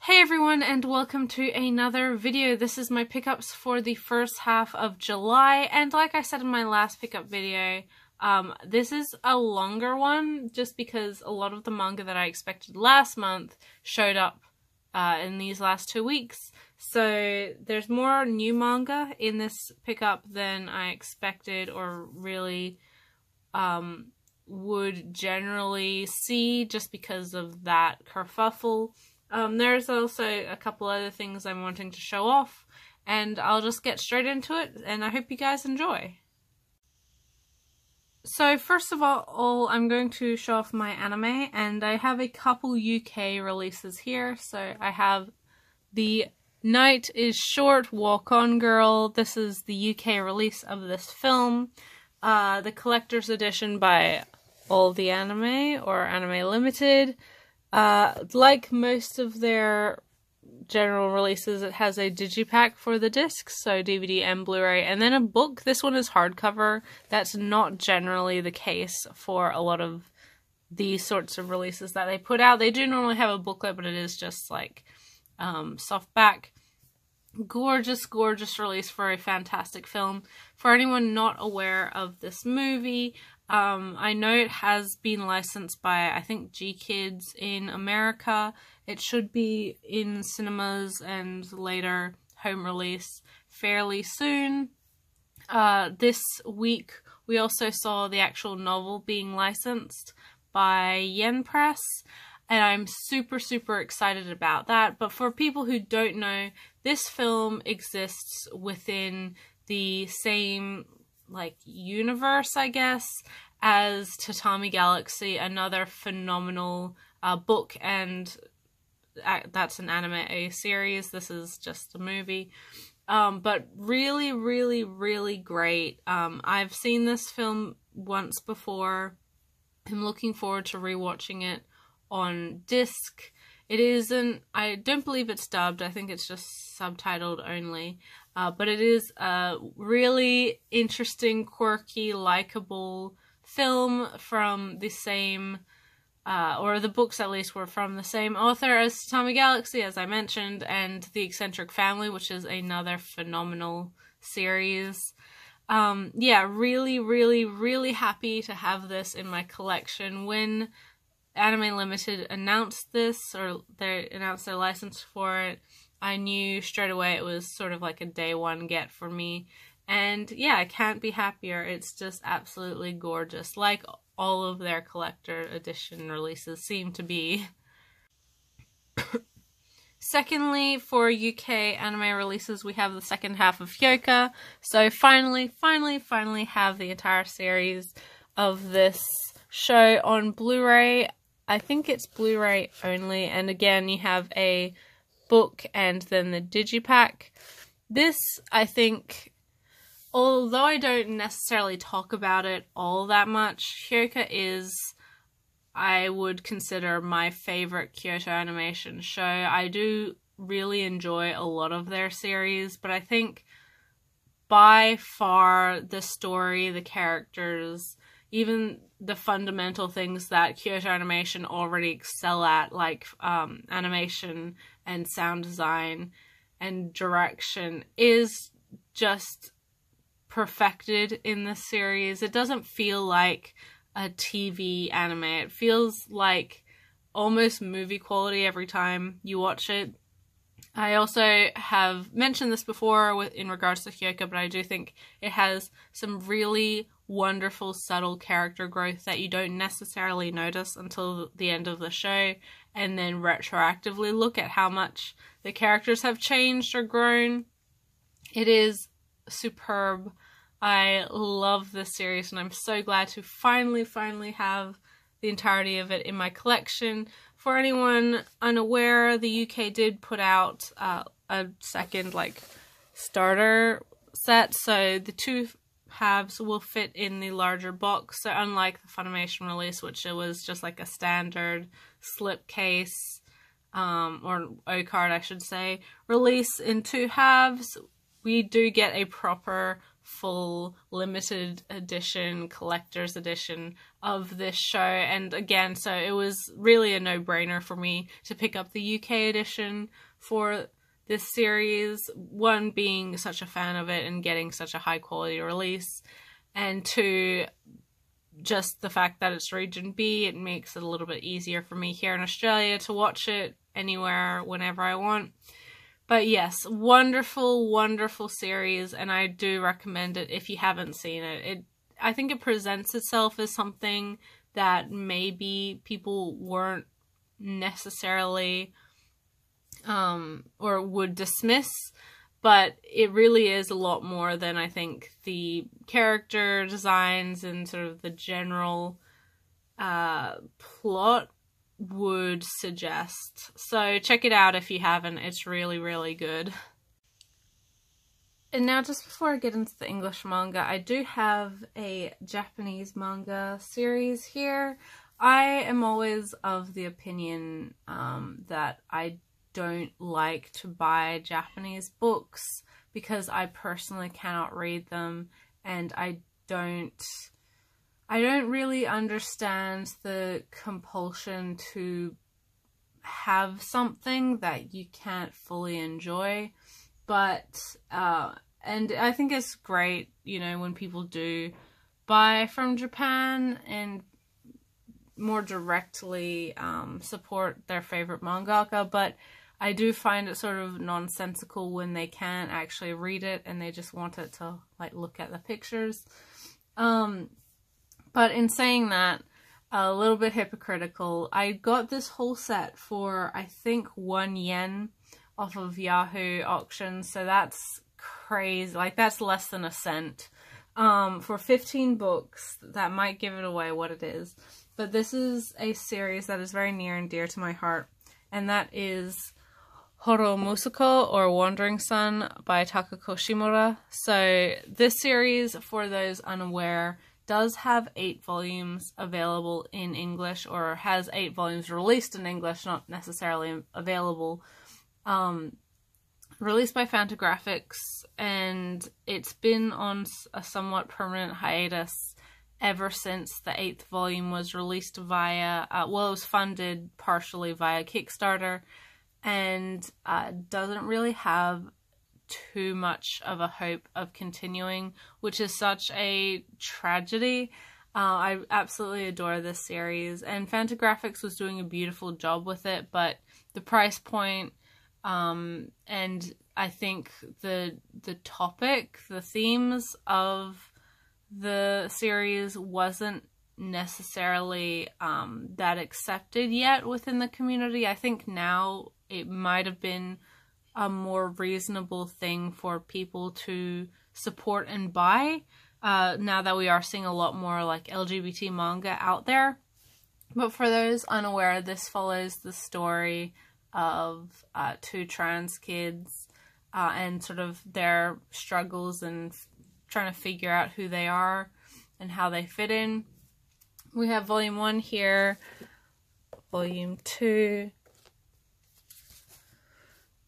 Hey everyone, and welcome to another video. This is my pickups for the first half of July, and like I said in my last pickup video, this is a longer one just because a lot of the manga that I expected last month showed up in these last 2 weeks. So there's more new manga in this pickup than I expected or really would generally see just because of that kerfuffle. There's also a couple other things I'm wanting to show off, and I'll just get straight into it, and I hope you guys enjoy. So first of all, I'm going to show off my anime, and I have a couple UK releases here. So I have the Night is Short, Walk On Girl. This is the UK release of this film. The collector's edition by All the Anime, or Anime Limited. Like most of their general releases, it has a digipack for the discs, so DVD and Blu-ray, and then a book. This one is hardcover. That's not generally the case for a lot of these sorts of releases that they put out. They do normally have a booklet, but it is just like softback. Gorgeous, gorgeous release for a fantastic film. For anyone not aware of this movie, I know it has been licensed by, I think, G-Kids in America. It should be in cinemas and later home release fairly soon. This week we also saw the actual novel being licensed by Yen Press, and I'm super, super excited about that. But for people who don't know, this film exists within the same universe, I guess, as Tatami Galaxy, another phenomenal book, and that's an anime series. This is just a movie, but really, really, really great. I've seen this film once before. I'm looking forward to rewatching it on disc. It isn't, I don't believe it's dubbed, I think it's just subtitled only, but it is a really interesting, quirky, likable film from the same, or the books at least were from the same author as Tatami Galaxy, as I mentioned, and The Eccentric Family, which is another phenomenal series. Yeah, really, really, really happy to have this in my collection. When Anime Limited announced this, or they announced their license for it, I knew straight away it was sort of like a day one get for me. And yeah, I can't be happier. It's just absolutely gorgeous, like all of their collector edition releases seem to be. Secondly, for UK anime releases, we have the second half of Kirika. So finally have the entire series of this show on Blu-ray. I think it's Blu-ray only, and again, you have a book and then the digipack. This, I think, although I don't necessarily talk about it all that much, Kirika is, I would consider, my favorite Kyoto Animation show. I do really enjoy a lot of their series, but I think by far the story, the characters, even the fundamental things that Kyoto Animation already excel at, like animation and sound design and direction, is just perfected in this series. It doesn't feel like a TV anime. It feels like almost movie quality every time you watch it. I also have mentioned this before in regards to Kirika, but I do think it has some really wonderful, subtle character growth that you don't necessarily notice until the end of the show, and then retroactively look at how much the characters have changed or grown. It is superb. I love this series, and I'm so glad to finally have the entirety of it in my collection. For anyone unaware, the UK did put out a second starter set, so the two halves will fit in the larger box. So unlike the Funimation release, which it was just like a standard slipcase, or O-card I should say, release in two halves, we do get a proper full limited edition, collector's edition of this show. And again, so it was really a no-brainer for me to pick up the UK edition for this series. One, being such a fan of it and getting such a high quality release, and two, just the fact that it's region B, it makes it a little bit easier for me here in Australia to watch it anywhere, whenever I want. But yes, wonderful, wonderful series, and I do recommend it if you haven't seen it. I think it presents itself as something that maybe people weren't necessarily or would dismiss, but it really is a lot more than I think the character designs and sort of the general plot would suggest. So check it out if you haven't. It's really, really good. And now, just before I get into the English manga, I do have a Japanese manga series here. I am always of the opinion that I don't like to buy Japanese books because I personally cannot read them, and I don't really understand the compulsion to have something that you can't fully enjoy. But and I think it's great, you know, when people do buy from Japan and more directly support their favorite mangaka, but I do find it sort of nonsensical when they can't actually read it and they just want it to like look at the pictures. But in saying that, a little bit hypocritical, I got this whole set for I think 1 yen off of Yahoo auctions, so that's crazy. Like, that's less than a cent. For 15 books, that might give it away what it is. But this is a series that is very near and dear to my heart, and that is Horomusuko, or Wandering Sun, by Takako Shimura. So this series, for those unaware, does have 8 volumes available in English, or has 8 volumes released in English, not necessarily available. Released by Fantagraphics, and it's been on a somewhat permanent hiatus ever since the 8th volume was released via, well, it was funded partially via Kickstarter, and doesn't really have too much of a hope of continuing, which is such a tragedy. I absolutely adore this series, and Fantagraphics was doing a beautiful job with it, but the price point, and I think the topic, the themes of the series wasn't necessarily that accepted yet within the community. I think now it might have been a more reasonable thing for people to support and buy, now that we are seeing a lot more like LGBT manga out there. But for those unaware, this follows the story of 2 trans kids and sort of their struggles and trying to figure out who they are and how they fit in. We have volume 1 here, volume 2,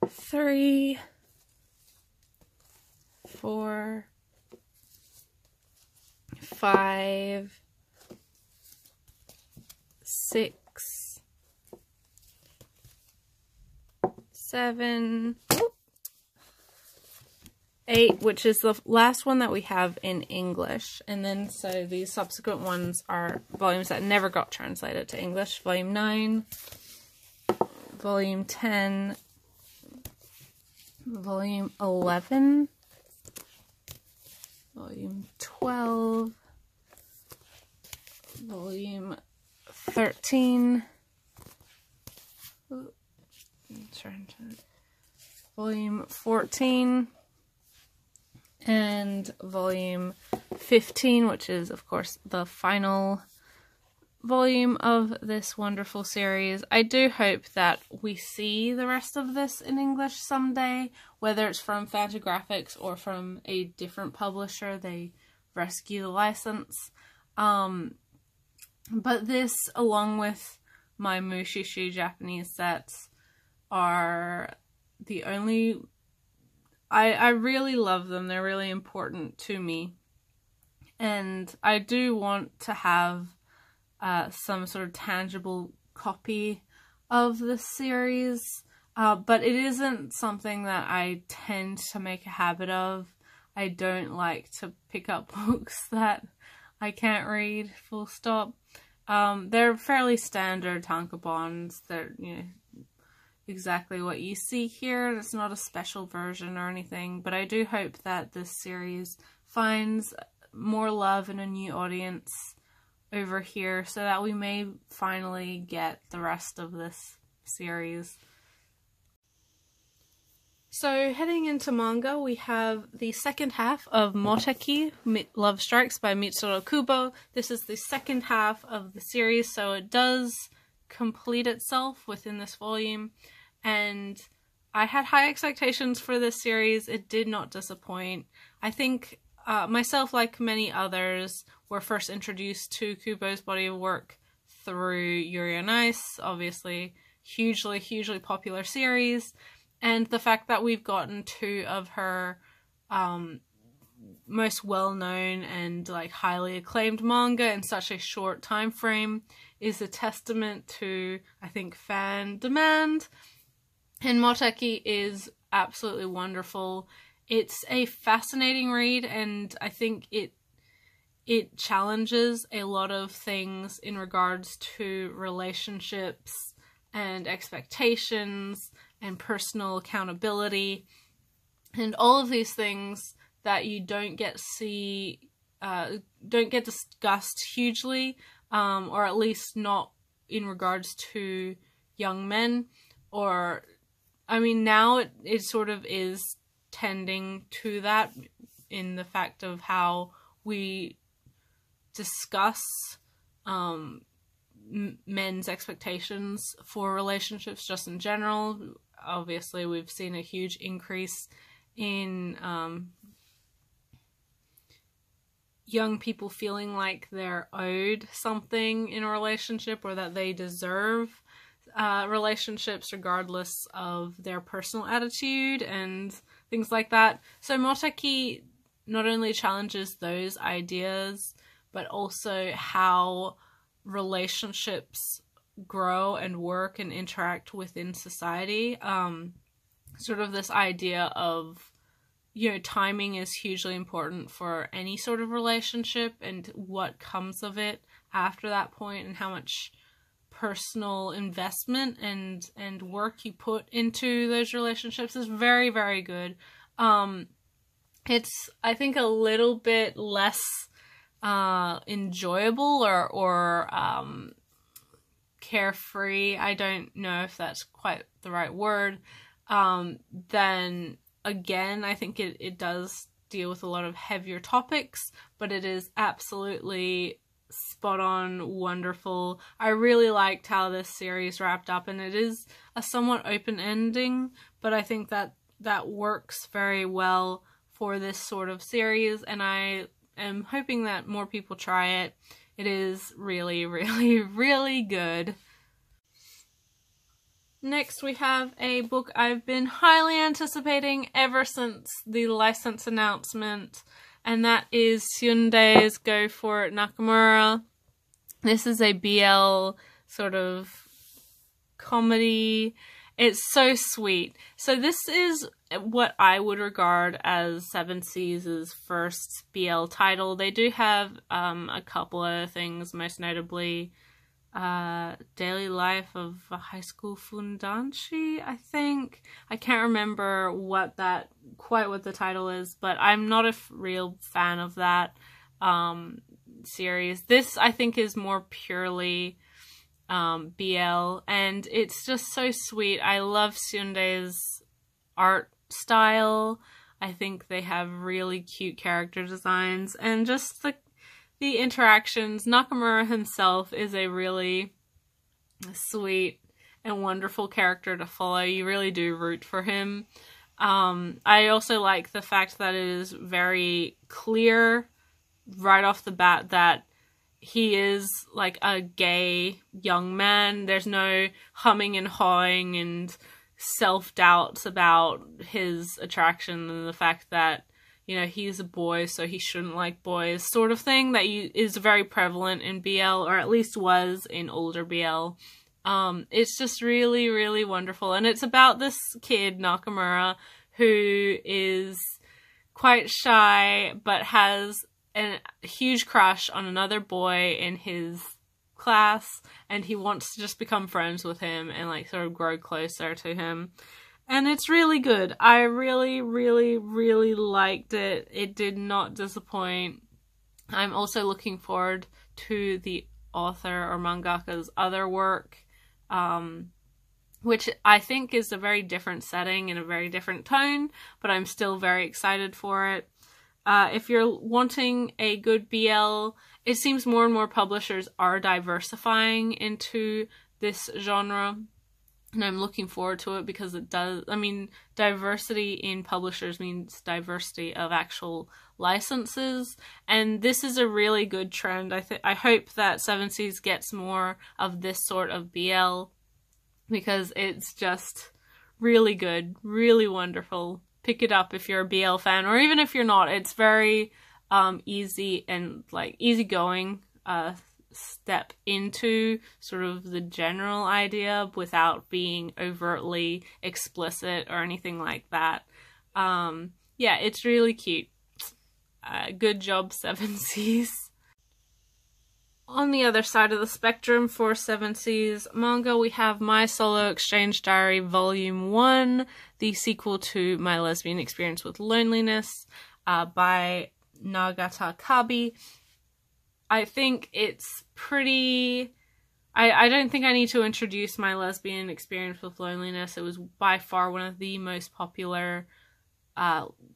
3, 4, 5, 6, 7, 8, which is the last one that we have in English. And then, so these subsequent ones are volumes that never got translated to English. Volume 9, Volume 10, Volume 11, Volume 12, Volume 13, Volume 14, and Volume 15, which is, of course, the final volume of this wonderful series. I do hope that we see the rest of this in English someday, whether it's from Fantagraphics or from a different publisher. They rescue the license. But this, along with my Mushishi Japanese sets, are the only I really love them. They're really important to me. And I do want to have some sort of tangible copy of the series, but it isn't something that I tend to make a habit of. I don't like to pick up books that I can't read, full stop. They're fairly standard tankobons. They're, you know, exactly what you see here. It's not a special version or anything, but I do hope that this series finds more love and a new audience over here so that we may finally get the rest of this series. So heading into manga, we have the second half of Moteki, Love Strikes by Mitsuru Kubo. This is the second half of the series, so it does complete itself within this volume. And I had high expectations for this series. It did not disappoint. I think myself, like many others, were first introduced to Kubo's body of work through Yuri on Ice, obviously hugely popular series. And the fact that we've gotten two of her most well-known and like highly acclaimed manga in such a short time frame is a testament to, I think, fan demand. And Moteki is absolutely wonderful. It's a fascinating read, and I think it challenges a lot of things in regards to relationships and expectations and personal accountability, and all of these things that you don't get discussed hugely, or at least not in regards to young men. Or, I mean, now it sort of is tending to that in the fact of how we discuss men's expectations for relationships just in general. Obviously, we've seen a huge increase in young people feeling like they're owed something in a relationship, or that they deserve relationships regardless of their personal attitude and things like that. So Moteki not only challenges those ideas, but also how relationships grow and work and interact within society. Sort of this idea of, you know, timing is hugely important for any sort of relationship, and what comes of it after that point, and how much personal investment and work you put into those relationships is very, very good. It's, I think, a little bit less enjoyable or carefree, I don't know if that's quite the right word, then again, I think it does deal with a lot of heavier topics, but it is absolutely spot on, wonderful. I really liked how this series wrapped up, and it is a somewhat open ending, but I think that works very well for this sort of series, and I am hoping that more people try it. It is really, really, really good. Next, we have a book I've been highly anticipating ever since the license announcement, and that is Hyundai's Go For It Nakamura. This is a BL sort of comedy. It's so sweet. So this is what I would regard as Seven Seas' first BL title. They do have a couple other things, most notably Daily Life of a High School Fundanshi, I think. I can't remember quite what the title is, but I'm not a real fan of that series. This, I think, is more purely BL, and it's just so sweet. I love Hyundai's art style. I think they have really cute character designs, and just the interactions. Nakamura himself is a really sweet and wonderful character to follow. You really do root for him. I also like the fact that it is very clear right off the bat that he is like a gay young man. There's no humming and hawing and self-doubts about his attraction and the fact that, you know, he's a boy, so he shouldn't like boys, sort of thing that is very prevalent in BL, or at least was in older BL. It's just really, really wonderful. And it's about this kid, Nakamura, who is quite shy, but has a huge crush on another boy in his class, and he wants to just become friends with him and like sort of grow closer to him. And it's really good. I really, really, really liked it. It did not disappoint. I'm also looking forward to the author or mangaka's other work, which I think is a very different setting and a very different tone, but I'm still very excited for it. If you're wanting a good BL, it seems more and more publishers are diversifying into this genre. And I'm looking forward to it because it does, I mean, diversity in publishers means diversity of actual licenses. And this is a really good trend. I hope that Seven Seas gets more of this sort of BL because it's just really good, really wonderful. Pick it up if you're a BL fan, or even if you're not. It's very easy and like easygoing step into sort of the general idea without being overtly explicit or anything like that. Yeah, it's really cute. Good job, Seven Seas. On the other side of the spectrum for Seven Seas manga, we have My Solo Exchange Diary Volume 1, the sequel to My Lesbian Experience with Loneliness, by Nagata Kabi. I think it's pretty... I don't think I need to introduce My Lesbian Experience with Loneliness. It was by far one of the most popular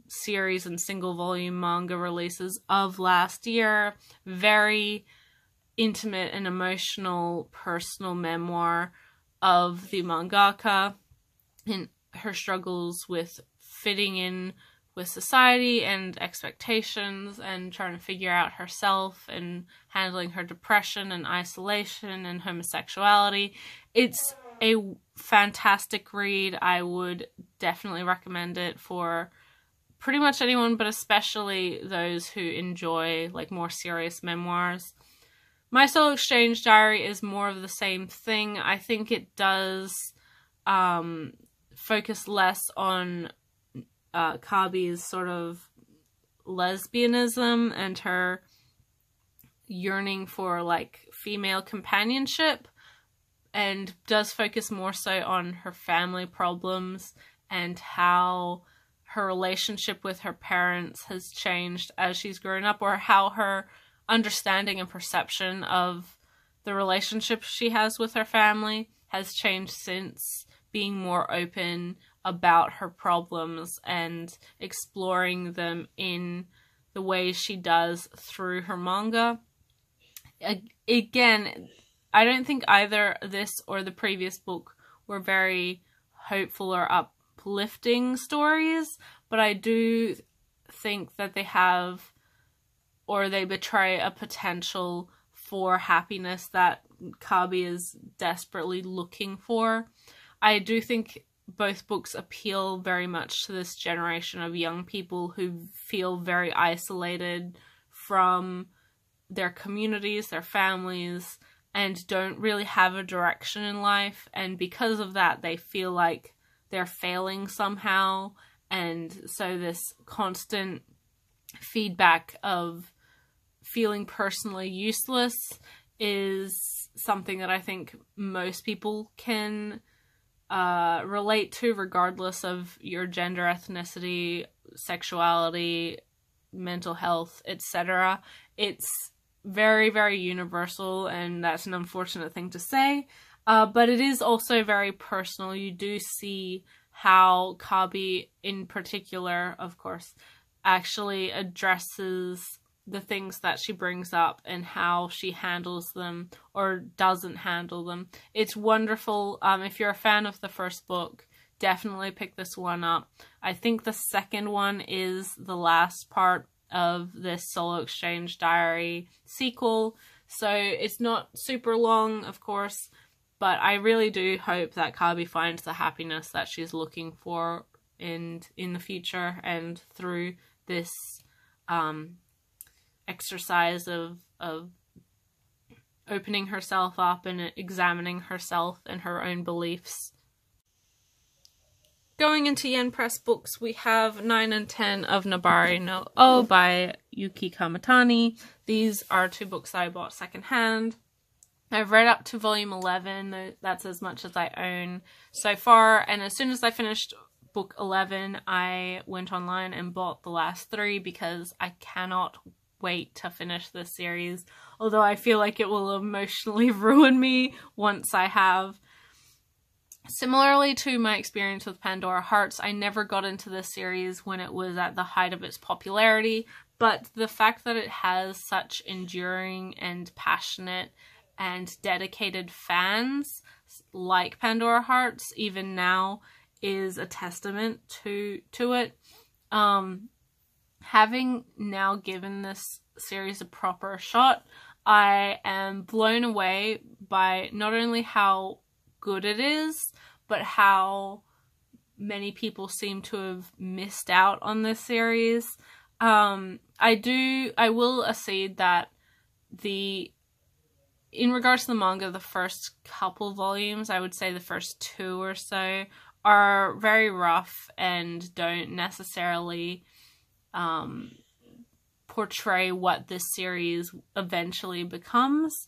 series and single volume manga releases of last year. Very intimate and emotional personal memoir of the mangaka and her struggles with fitting in with society and expectations and trying to figure out herself and handling her depression and isolation and homosexuality. It's a fantastic read. I would definitely recommend it for pretty much anyone, but especially those who enjoy like more serious memoirs. My Solo Exchange Diary is more of the same thing. I think it does focus less on Kabi's sort of lesbianism and her yearning for like female companionship, and does focus more so on her family problems and how her relationship with her parents has changed as she's grown up, or how her understanding and perception of the relationship she has with her family has changed since being more open about her problems and exploring them in the ways she does through her manga. Again, I don't think either this or the previous book were very hopeful or uplifting stories, but I do think that they have, or they betray a potential for happiness that Kabi is desperately looking for. I do think both books appeal very much to this generation of young people who feel very isolated from their communities, their families, and don't really have a direction in life. And because of that, they feel like they're failing somehow. And so this constant feedback of feeling personally useless is something that I think most people can relate to, regardless of your gender, ethnicity, sexuality, mental health, etc. It's very, very universal, and that's an unfortunate thing to say, but it is also very personal. You do see how Kabi, in particular, of course, actually addresses the things that she brings up and how she handles them or doesn't handle them. It's wonderful. If you're a fan of the first book, definitely pick this one up. I think the second one is the last part of this Solo Exchange Diary sequel, so it's not super long, of course, But I really do hope that Kabi finds the happiness that she's looking for in the future, and through this exercise of opening herself up and examining herself and her own beliefs. Going into Yen Press books, we have 9 and 10 of Nabari no O by Yuki Kamatani. These are 2 books that I bought secondhand. I've read up to volume 11, that's as much as I own so far, and as soon as I finished book 11, I went online and bought the last 3 because I cannot wait to finish this series, although I feel like it will emotionally ruin me once I have. Similarly to my experience with Pandora Hearts, I never got into this series when it was at the height of its popularity, but the fact that it has such enduring and passionate and dedicated fans like Pandora Hearts even now is a testament to it. Having now given this series a proper shot, I am blown away by not only how good it is, but how many people seem to have missed out on this series. I will accede that in regards to the manga, the first couple volumes, I would say the first 2 or so, are very rough and don't necessarily portray what this series eventually becomes.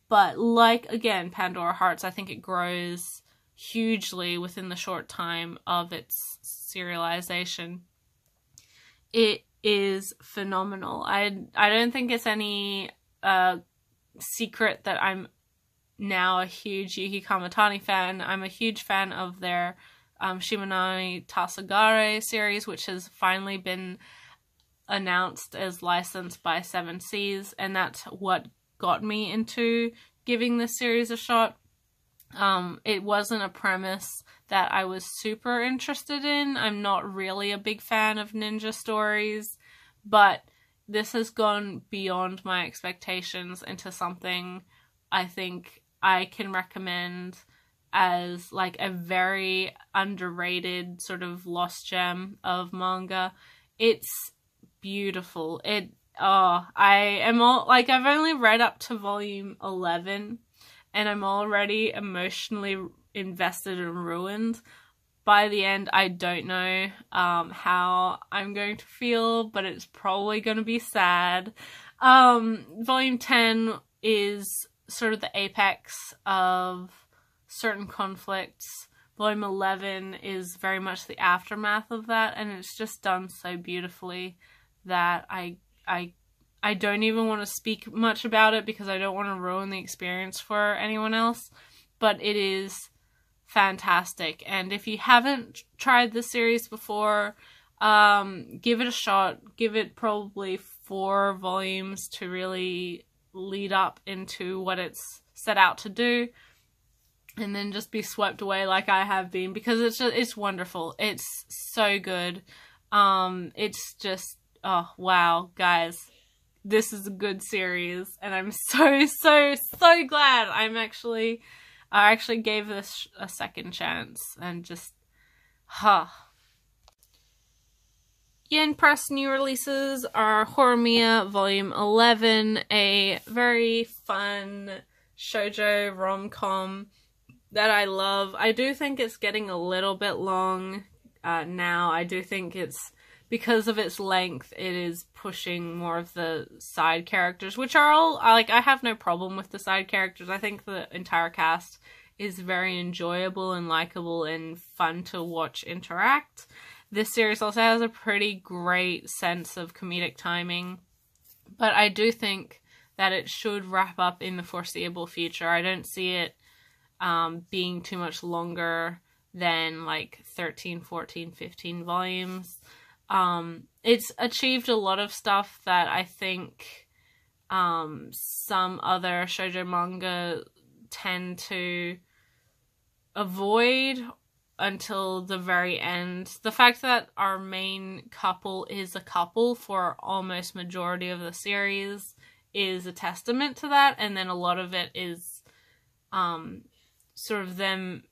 But like, again, Pandora Hearts, I think it grows hugely within the short time of its serialization. It is phenomenal. I don't think it's any secret that I'm now a huge Yuki Kamatani fan. I'm a huge fan of their Shimanami Tasagare series, which has finally been announced as licensed by Seven Seas, and that's what got me into giving this series a shot. It wasn't a premise that I was super interested in. I'm not really a big fan of ninja stories, but this has gone beyond my expectations into something I think I can recommend as like a very underrated sort of lost gem of manga. It's beautiful. I've only read up to volume 11 and I'm already emotionally invested and ruined. By the end, I don't know how I'm going to feel, but it's probably going to be sad. Volume 10 is sort of the apex of certain conflicts. Volume 11 is very much the aftermath of that, and it's just done so beautifully that I don't even want to speak much about it because I don't want to ruin the experience for anyone else, but it is fantastic. And if you haven't tried this series before, give it a shot. Give it probably 4 volumes to really lead up into what it's set out to do, and then just be swept away like I have been, because it's wonderful. It's so good. It's just, oh wow, guys, this is a good series, and I'm so glad I actually gave this a second chance, and just, Yen Press new releases are Horomia Volume 11, a very fun shoujo rom-com that I love. I do think it's getting a little bit long now. I do think it's, because of its length, it is pushing more of the side characters, which are all, I have no problem with the side characters. I think the entire cast is very enjoyable and likable and fun to watch interact. This series also has a pretty great sense of comedic timing, but I do think that it should wrap up in the foreseeable future. I don't see it being too much longer than like 13, 14, 15 volumes. It's achieved a lot of stuff that I think some other shoujo manga tend to avoid until the very end. The fact that our main couple is a couple for almost majority of the series is a testament to that, and then a lot of it is sort of them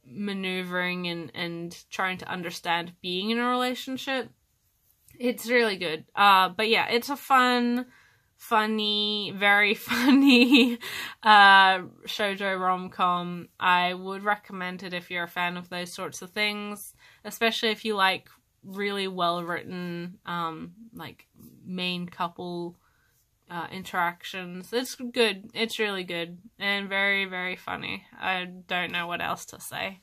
maneuvering and trying to understand being in a relationship. It's really good. But yeah, it's a funny, very funny shoujo rom-com. I would recommend it if you're a fan of those sorts of things, especially if you like really well-written like main couple interactions. It's good. It's really good and very, very funny. I don't know what else to say.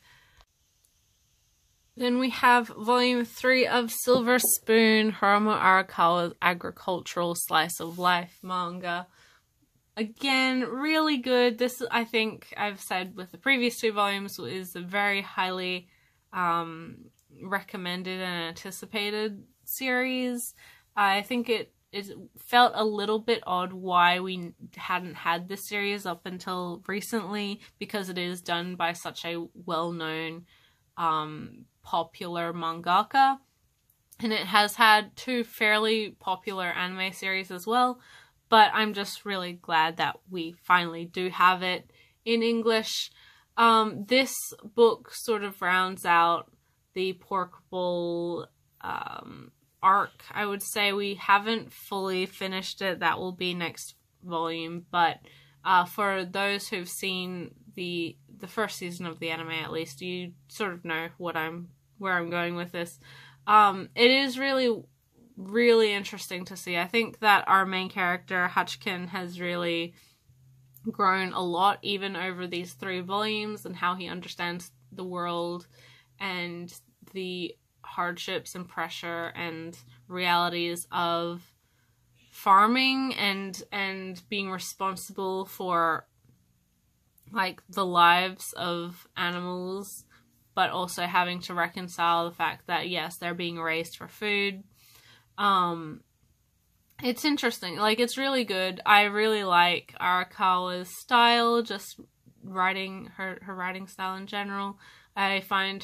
Then we have volume 3 of Silver Spoon, Horomia Arakawa's agricultural slice of life manga. Again, really good. This, I think I've said with the previous 2 volumes, is a very highly recommended and anticipated series. I think it felt a little bit odd why we hadn't had this series up until recently, because it is done by such a well-known popular mangaka, and it has had 2 fairly popular anime series as well, but I'm just really glad that we finally do have it in English. This book sort of rounds out the pork bowl arc. I would say we haven't fully finished it. That will be next volume, but for those who've seen the first season of the anime, at least, you sort of know where I'm going with this. It is really, really interesting to see. I think that our main character, Hachkin, has really grown a lot, even over these 3 volumes, and how he understands the world and the hardships and pressure and realities of farming and being responsible for like the lives of animals, but also having to reconcile the fact that yes, they're being raised for food. It's interesting. Like, it's really good. I really like Arakawa's style, just writing, her writing style in general. I find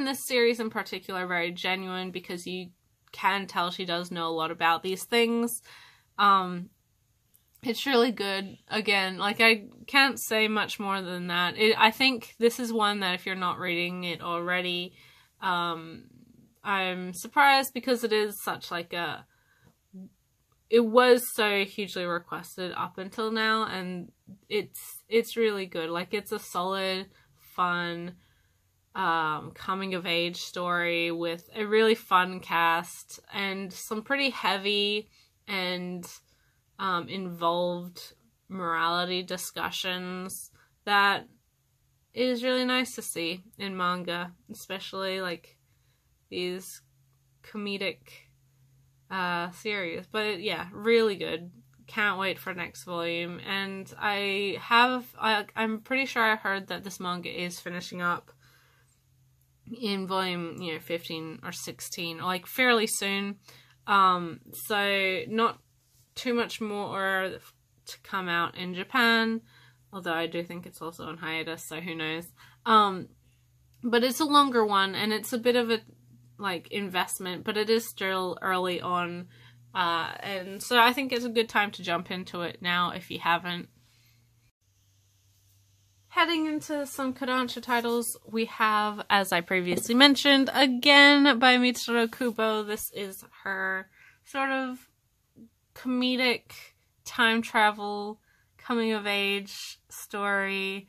this series in particular very genuine, because you can tell she does know a lot about these things. It's really good. Again, like, I can't say much more than that. I think this is one that if you're not reading it already, I'm surprised, because it is such like it was so hugely requested up until now, and it's really good. Like, it's a solid, fun, coming of age story with a really fun cast and some pretty heavy and involved morality discussions that is really nice to see in manga, especially like these comedic series. But yeah, really good. Can't wait for next volume. And I'm pretty sure I heard that this manga is finishing up in volume 15 or 16, like fairly soon. So not too much more to come out in Japan, although I do think it's also on hiatus, so who knows. But it's a longer one, and it's a bit of a like investment, but it is still early on, and so I think it's a good time to jump into it now if you haven't. Heading into some Kodansha titles, we have, as I previously mentioned, again by Mitsuru Kubo. This is her sort of comedic time travel coming of age story,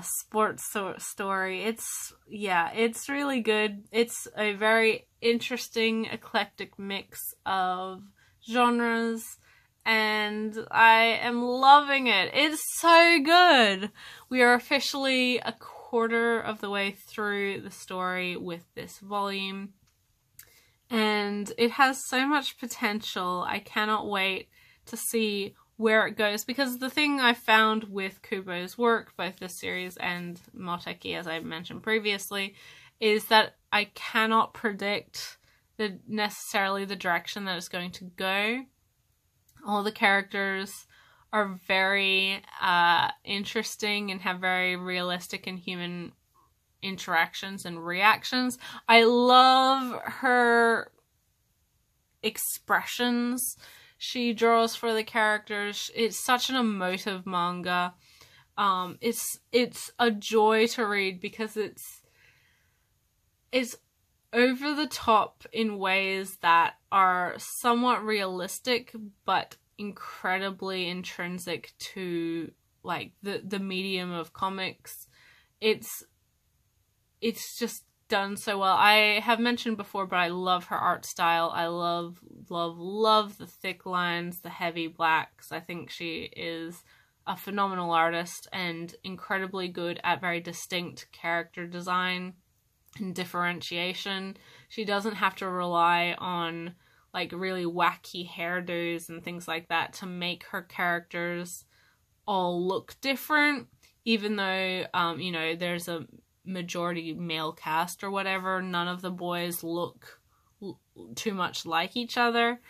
sports story. It's really good. It's a very interesting, eclectic mix of genres, and I am loving it. It's so good. We are officially a quarter of the way through the story with this volume, and it has so much potential. I cannot wait to see where it goes, because the thing I found with Kubo's work, both this series and Moteki, as I mentioned previously, is that I cannot predict necessarily the direction that it's going to go. All the characters are very interesting and have very realistic and human interactions and reactions. I love her expressions. she draws for the characters. It's such an emotive manga. It's a joy to read because it's over the top in ways that are somewhat realistic but incredibly intrinsic to like the medium of comics. It's just done so well. I have mentioned before, but I love her art style. I love the thick lines, the heavy blacks. I think she is a phenomenal artist and incredibly good at very distinct character design and differentiation. She doesn't have to rely on like really wacky hairdos and things like that to make her characters all look different, even though you know, there's a majority male cast or whatever. None of the boys look too much like each other,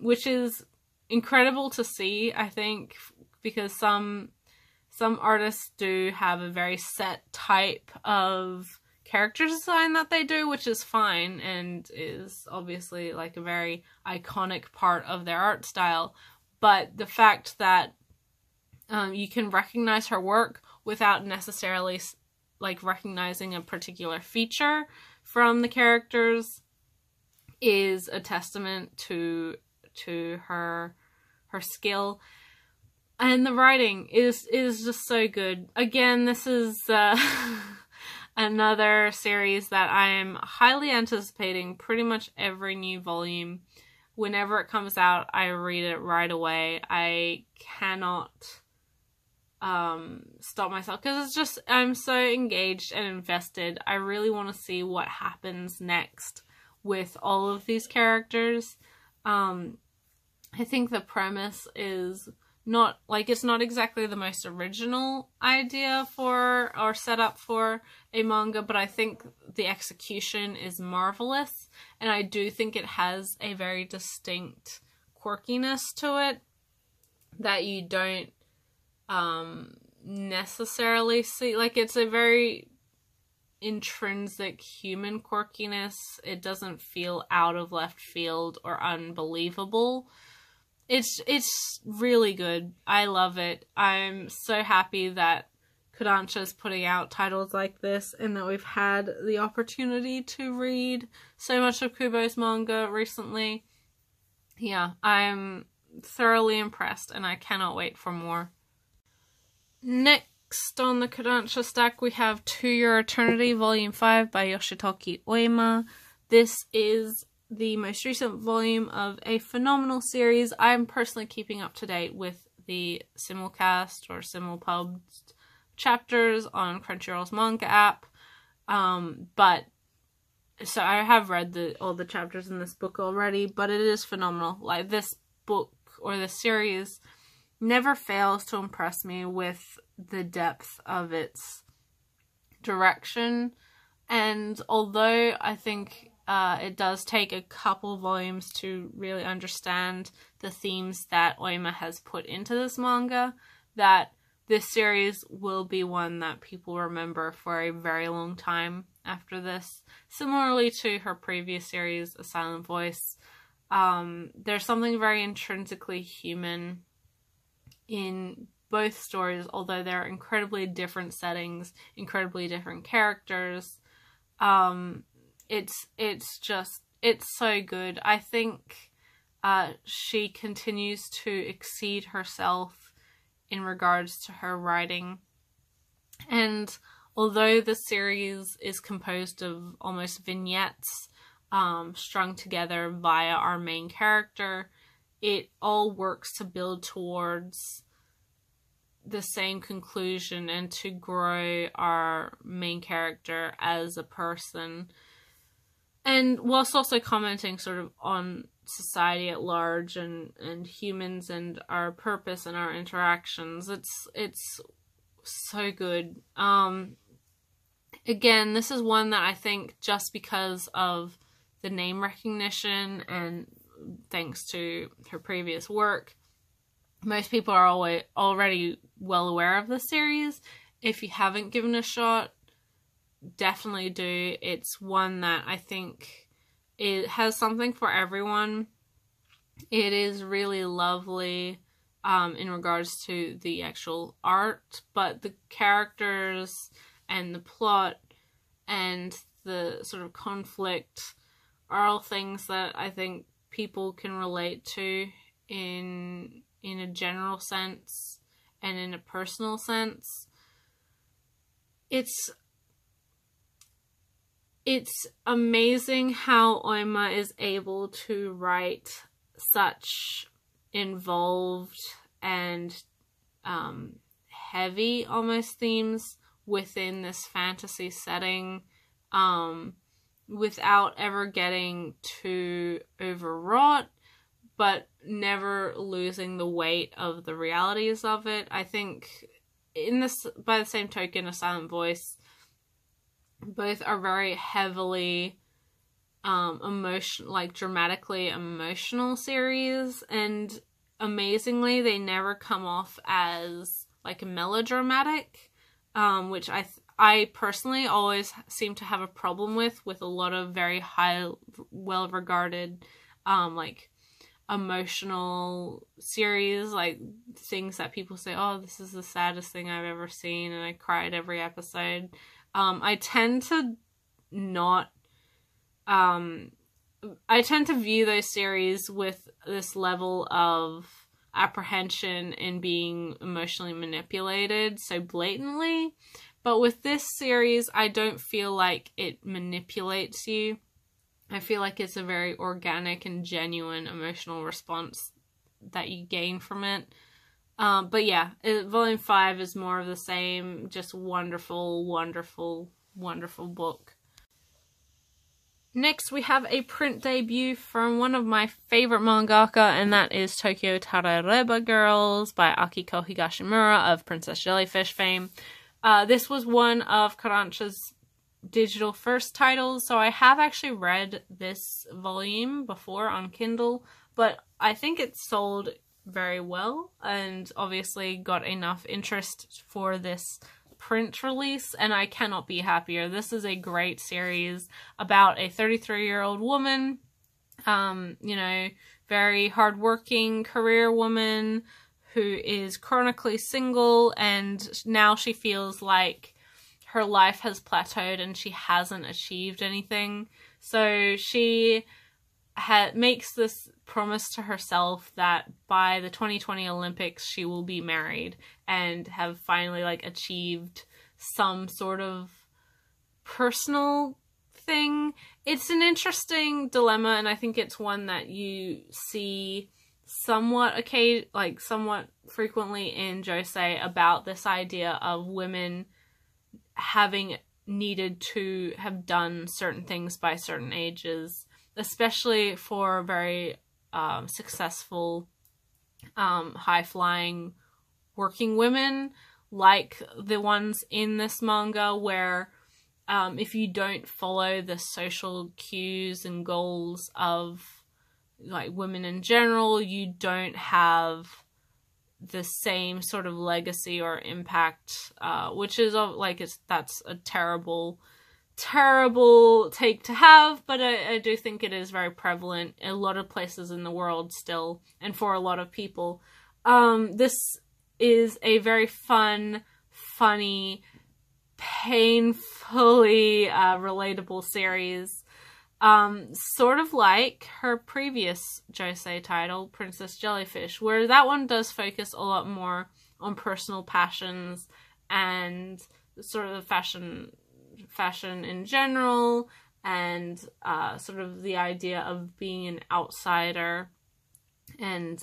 which is incredible to see, I think, because some artists do have a very set type of character design that they do, which is fine and is obviously like a very iconic part of their art style. But the fact that you can recognize her work without necessarily like recognizing a particular feature from the characters is a testament to her skill. And the writing is just so good. Again, this is another series that I am highly anticipating. Pretty much every new volume, whenever it comes out, I read it right away. I cannot stop myself because it's just, I'm so engaged and invested. I really want to see what happens next with all of these characters. I think the premise is not, like, it's not exactly the most original idea for, or setup for a manga, but I think the execution is marvelous, and I do think it has a very distinct quirkiness to it that you don't necessarily see. Like, it's a very intrinsic human quirkiness. It doesn't feel out of left field or unbelievable. It's really good. I love it. I'm so happy that Kodansha's putting out titles like this and that we've had the opportunity to read so much of Kubo's manga recently. Yeah, I'm thoroughly impressed and I cannot wait for more. Next on the Kodansha stack we have To Your Eternity Volume 5 by Yoshitoki Oima. This is the most recent volume of a phenomenal series. I'm personally keeping up to date with the simulcast or simulpubbed chapters on Crunchyroll's manga app. But so I have read all the chapters in this book already, but it is phenomenal. Like, this book or the series never fails to impress me with the depth of its direction. And although I think it does take a couple volumes to really understand the themes that Oima has put into this manga, that this series will be one that people remember for a very long time after this. Similarly to her previous series, A Silent Voice, there's something very intrinsically human in both stories, although they're incredibly different settings, incredibly different characters. It's so good. I think she continues to exceed herself in regards to her writing. And although the series is composed of almost vignettes strung together via our main character, it all works to build towards the same conclusion and to grow our main character as a person. And whilst also commenting sort of on society at large and humans and our purpose and our interactions. It's so good. Again, this is one that I think just because of the name recognition and thanks to her previous work, most people are already well aware of the series. If you haven't given it a shot, definitely do. It's one that I think it has something for everyone. It is really lovely in regards to the actual art, but the characters and the plot and the sort of conflict are all things that I think people can relate to in a general sense and in a personal sense. It's amazing how Oima is able to write such involved and heavy almost themes within this fantasy setting, without ever getting too overwrought, but never losing the weight of the realities of it. I think by the same token, A Silent Voice, both are very heavily dramatically emotional series, and amazingly they never come off as like melodramatic, which I personally always seem to have a problem with a lot of very high, well-regarded like emotional series, like things that people say, oh, this is the saddest thing I've ever seen and I cried every episode. I tend to view those series with this level of apprehension in being emotionally manipulated so blatantly. But with this series, I don't feel like it manipulates you. I feel like it's a very organic and genuine emotional response that you gain from it. But yeah, Volume 5 is more of the same, just wonderful, wonderful, wonderful book. Next, we have a print debut from one of my favorite mangaka, and that is Tokyotada Reba Girls by Akiko Higashimura of Princess Jellyfish fame. This was one of Kodansha's digital first titles, so I have actually read this volume before on Kindle, but I think it sold very well and obviously got enough interest for this print release, and I cannot be happier. This is a great series about a 33-year-old woman, very hardworking career woman who is chronically single, and now she feels like her life has plateaued and she hasn't achieved anything. So she makes this promise to herself that by the 2020 Olympics she will be married and have finally achieved some sort of personal thing. It's an interesting dilemma, and I think it's one that you see somewhat frequently in josei, about this idea of women having needed to have done certain things by certain ages, especially for very successful, high-flying working women, like the ones in this manga, where if you don't follow the social cues and goals of women in general, you don't have the same sort of legacy or impact, which is that's a terrible take to have, but I do think it is very prevalent in a lot of places in the world still, and for a lot of people. This is a very fun, funny, painfully relatable series, sort of like her previous josei title, Princess Jellyfish, where that one does focus a lot more on personal passions and sort of fashion in general, and sort of the idea of being an outsider and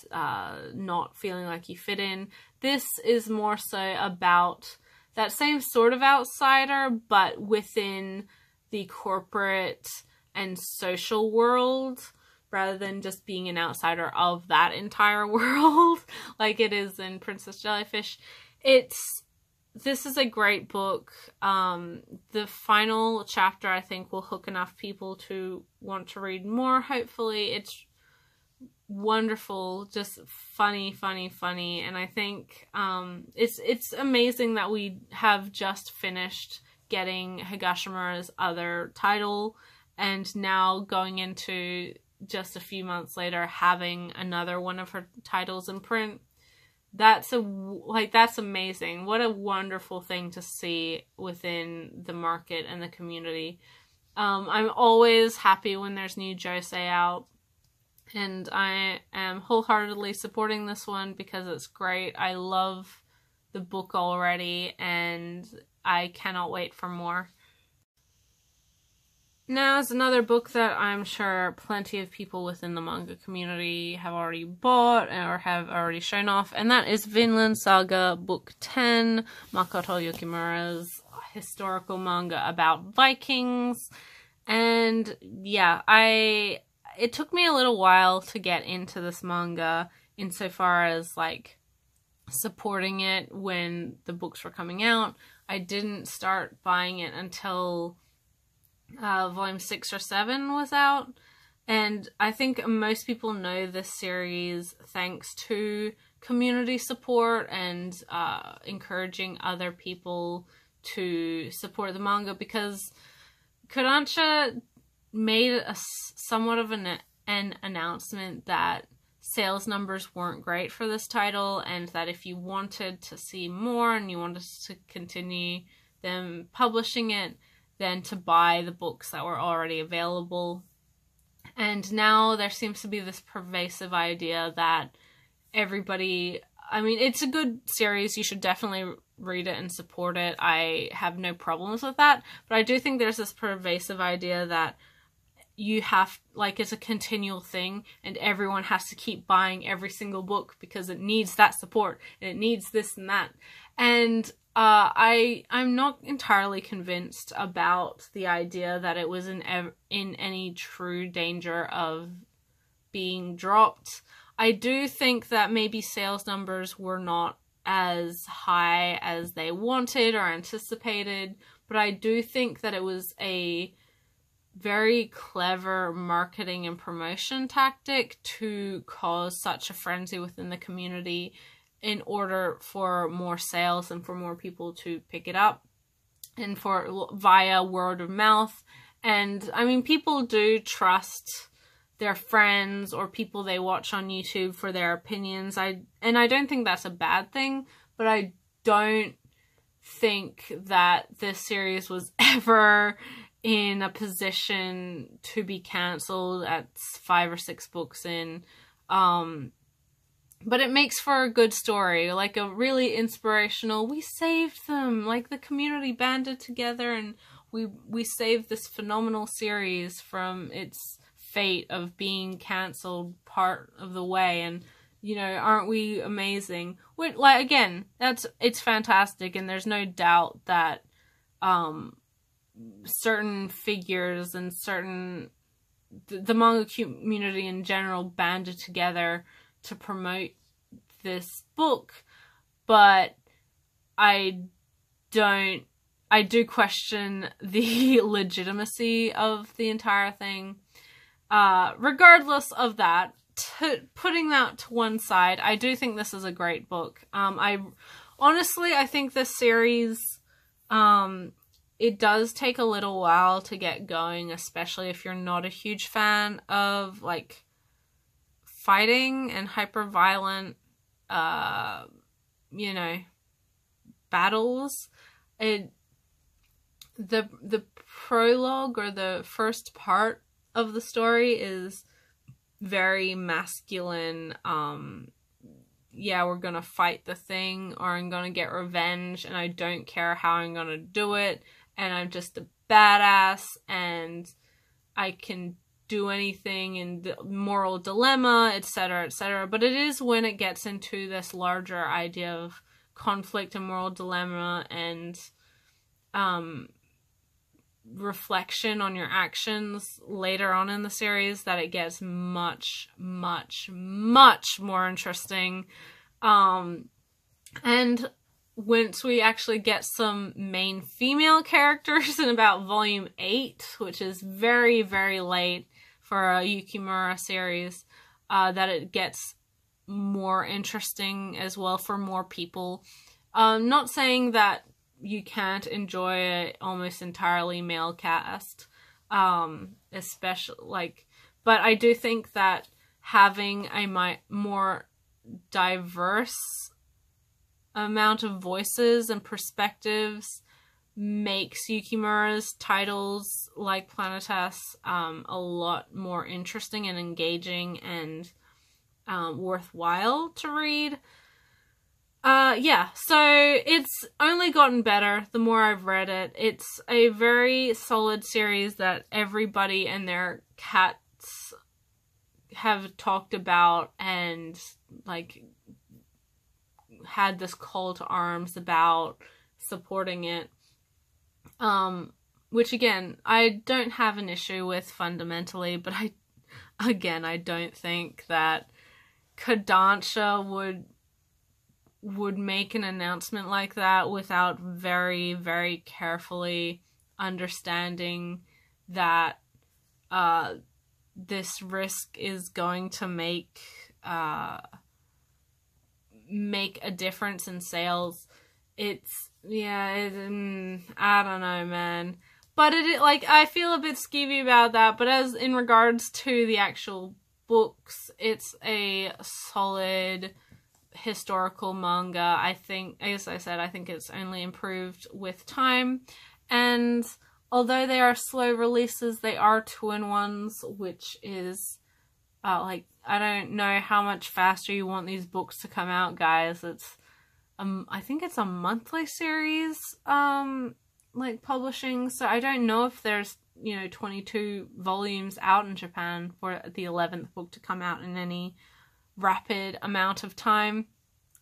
not feeling like you fit in. This is more so about that same sort of outsider, but within the corporate and social world, rather than just being an outsider of that entire world like it is in Princess Jellyfish. This is a great book. The final chapter, I think, will hook enough people to want to read more, hopefully. It's wonderful, just funny, and I think it's amazing that we have just finished getting Higashimura's other title, and now going into just a few months later having another one of her titles in print. That's amazing. What a wonderful thing to see within the market and the community. I'm always happy when there's new josei out, and I am wholeheartedly supporting this one because it's great. I love the book already, and I cannot wait for more. Now is another book that I'm sure plenty of people within the manga community have already bought or have already shown off, and that is Vinland Saga Book 10, Makoto Yukimura's historical manga about Vikings. And yeah, it took me a little while to get into this manga insofar as like supporting it when the books were coming out. I didn't start buying it until volume 6 or 7 was out, and I think most people know this series thanks to community support and encouraging other people to support the manga, because Kodansha made somewhat of an announcement that sales numbers weren't great for this title, and that if you wanted to see more and you wanted to continue them publishing it, then to buy the books that were already available. And now there seems to be this pervasive idea that everybody, I mean, it's a good series, you should definitely read it and support it. I have no problems with that, but I do think there's this pervasive idea that you have, like, it's a continual thing and everyone has to keep buying every single book because it needs that support and it needs this and that. And I'm not entirely convinced about the idea that it was in any true danger of being dropped. I do think that maybe sales numbers were not as high as they wanted or anticipated, but I do think that it was a very clever marketing and promotion tactic to cause such a frenzy within the community in order for more sales and for more people to pick it up, and for via word of mouth. And I mean, people do trust their friends or people they watch on YouTube for their opinions. I don't think that's a bad thing, but I don't think that this series was ever in a position to be cancelled at 5 or 6 books in. But it makes for a good story, like a really inspirational, we saved them, like the community banded together and we saved this phenomenal series from its fate of being cancelled part of the way. And, you know, aren't we amazing? Like, again, it's fantastic, and there's no doubt that certain figures and the manga community in general banded together to promote this book, but I do question the legitimacy of the entire thing. Regardless of that, putting that to one side, I do think this is a great book. I think this series, it does take a little while to get going, especially if you're not a huge fan of, like, fighting and hyper-violent, you know, battles. The prologue, or the first part of the story, is very masculine. Yeah, we're gonna fight the thing, or I'm gonna get revenge, and I don't care how I'm gonna do it, and I'm just a badass, and I can do anything, and the moral dilemma, etc., etc. But it is when it gets into this larger idea of conflict and moral dilemma and reflection on your actions later on in the series that it gets much, much, much more interesting. And once we actually get some main female characters in about volume 8, which is very, very late for a Yukimura series, that it gets more interesting as well for more people. Not saying that you can't enjoy an almost entirely male cast, especially, like, But I do think that having a more diverse amount of voices and perspectives makes Yukimura's titles like Planetas a lot more interesting and engaging and worthwhile to read. Yeah, so it's only gotten better the more I've read it. It's a very solid series that everybody and their cats have talked about and, like, had this call to arms about supporting it. Which, again, I don't have an issue with fundamentally, but I don't think that Kodansha would make an announcement like that without very, very carefully understanding that this risk is going to make a difference in sales. It's, I don't know, man. But I feel a bit skeevy about that, but as in regards to the actual books, it's a solid historical manga. I think, as I said, I think it's only improved with time, and although they are slow releases, they are 2-in-1s, which is I don't know how much faster you want these books to come out, guys. It's I think it's a monthly series publishing, so I don't know if there's 22 volumes out in Japan for the 11th book to come out in any rapid amount of time.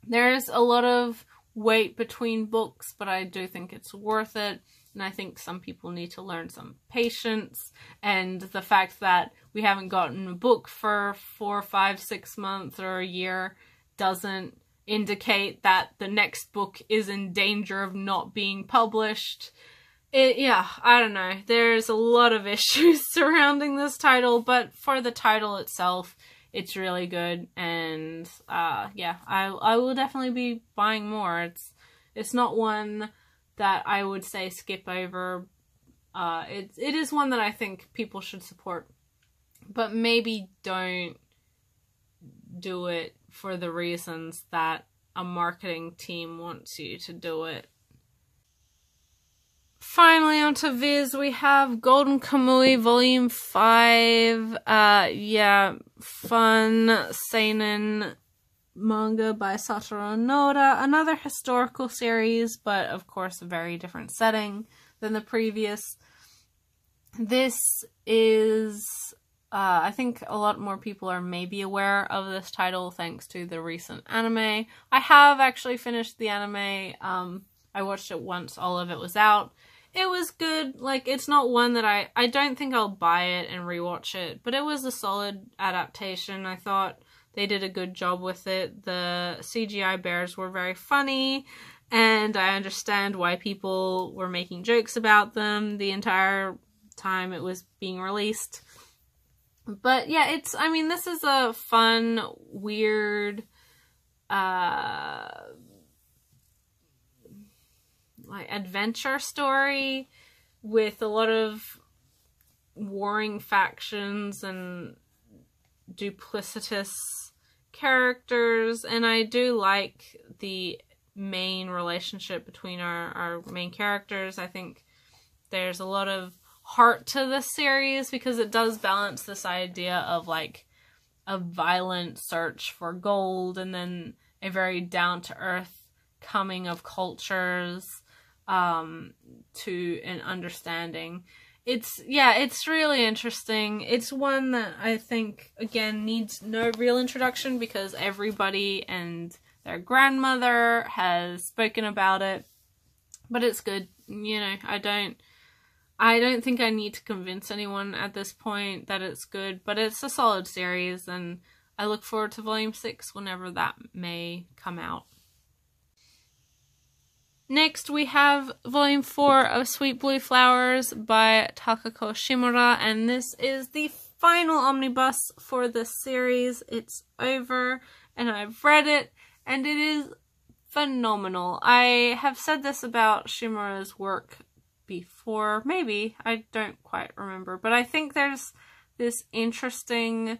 There's a lot of wait between books, but I do think it's worth it, and I think some people need to learn some patience, and the fact that we haven't gotten a book for 4, 5, 6 months or a year doesn't indicate that the next book is in danger of not being published. I don't know. There's a lot of issues surrounding this title, but for the title itself, it's really good, and I will definitely be buying more. It's not one that I would say skip over. It is one that I think people should support, but maybe don't do it for the reasons that a marketing team wants you to do it. Finally, onto Viz, we have Golden Kamuy Volume 5. Fun seinen manga by Satoru Noda. Another historical series, but of course a very different setting than the previous. This is, I think a lot more people are maybe aware of this title thanks to the recent anime. I have actually finished the anime. I watched it once all of it was out. It was good. It's not one that I don't think I'll buy it and rewatch it, but it was a solid adaptation. I thought they did a good job with it. The CGI bears were very funny, and I understand why people were making jokes about them the entire time it was being released. But yeah, this is a fun, weird, adventure story with a lot of warring factions and duplicitous characters, and I do like the main relationship between our main characters. I think there's a lot of heart to this series because it does balance this idea of a violent search for gold and then a very down-to-earth coming of cultures to an understanding. It's really interesting. It's one that I think, again, needs no real introduction because everybody and their grandmother has spoken about it. But it's good. I don't think I need to convince anyone at this point that it's good, but it's a solid series, and I look forward to Volume 6 whenever that may come out. Next, we have Volume 4 of Sweet Blue Flowers by Takako Shimura, and this is the final omnibus for this series. It's over, and I've read it, and it is phenomenal. I have said this about Shimura's work before, maybe, I don't quite remember, but I think there's this interesting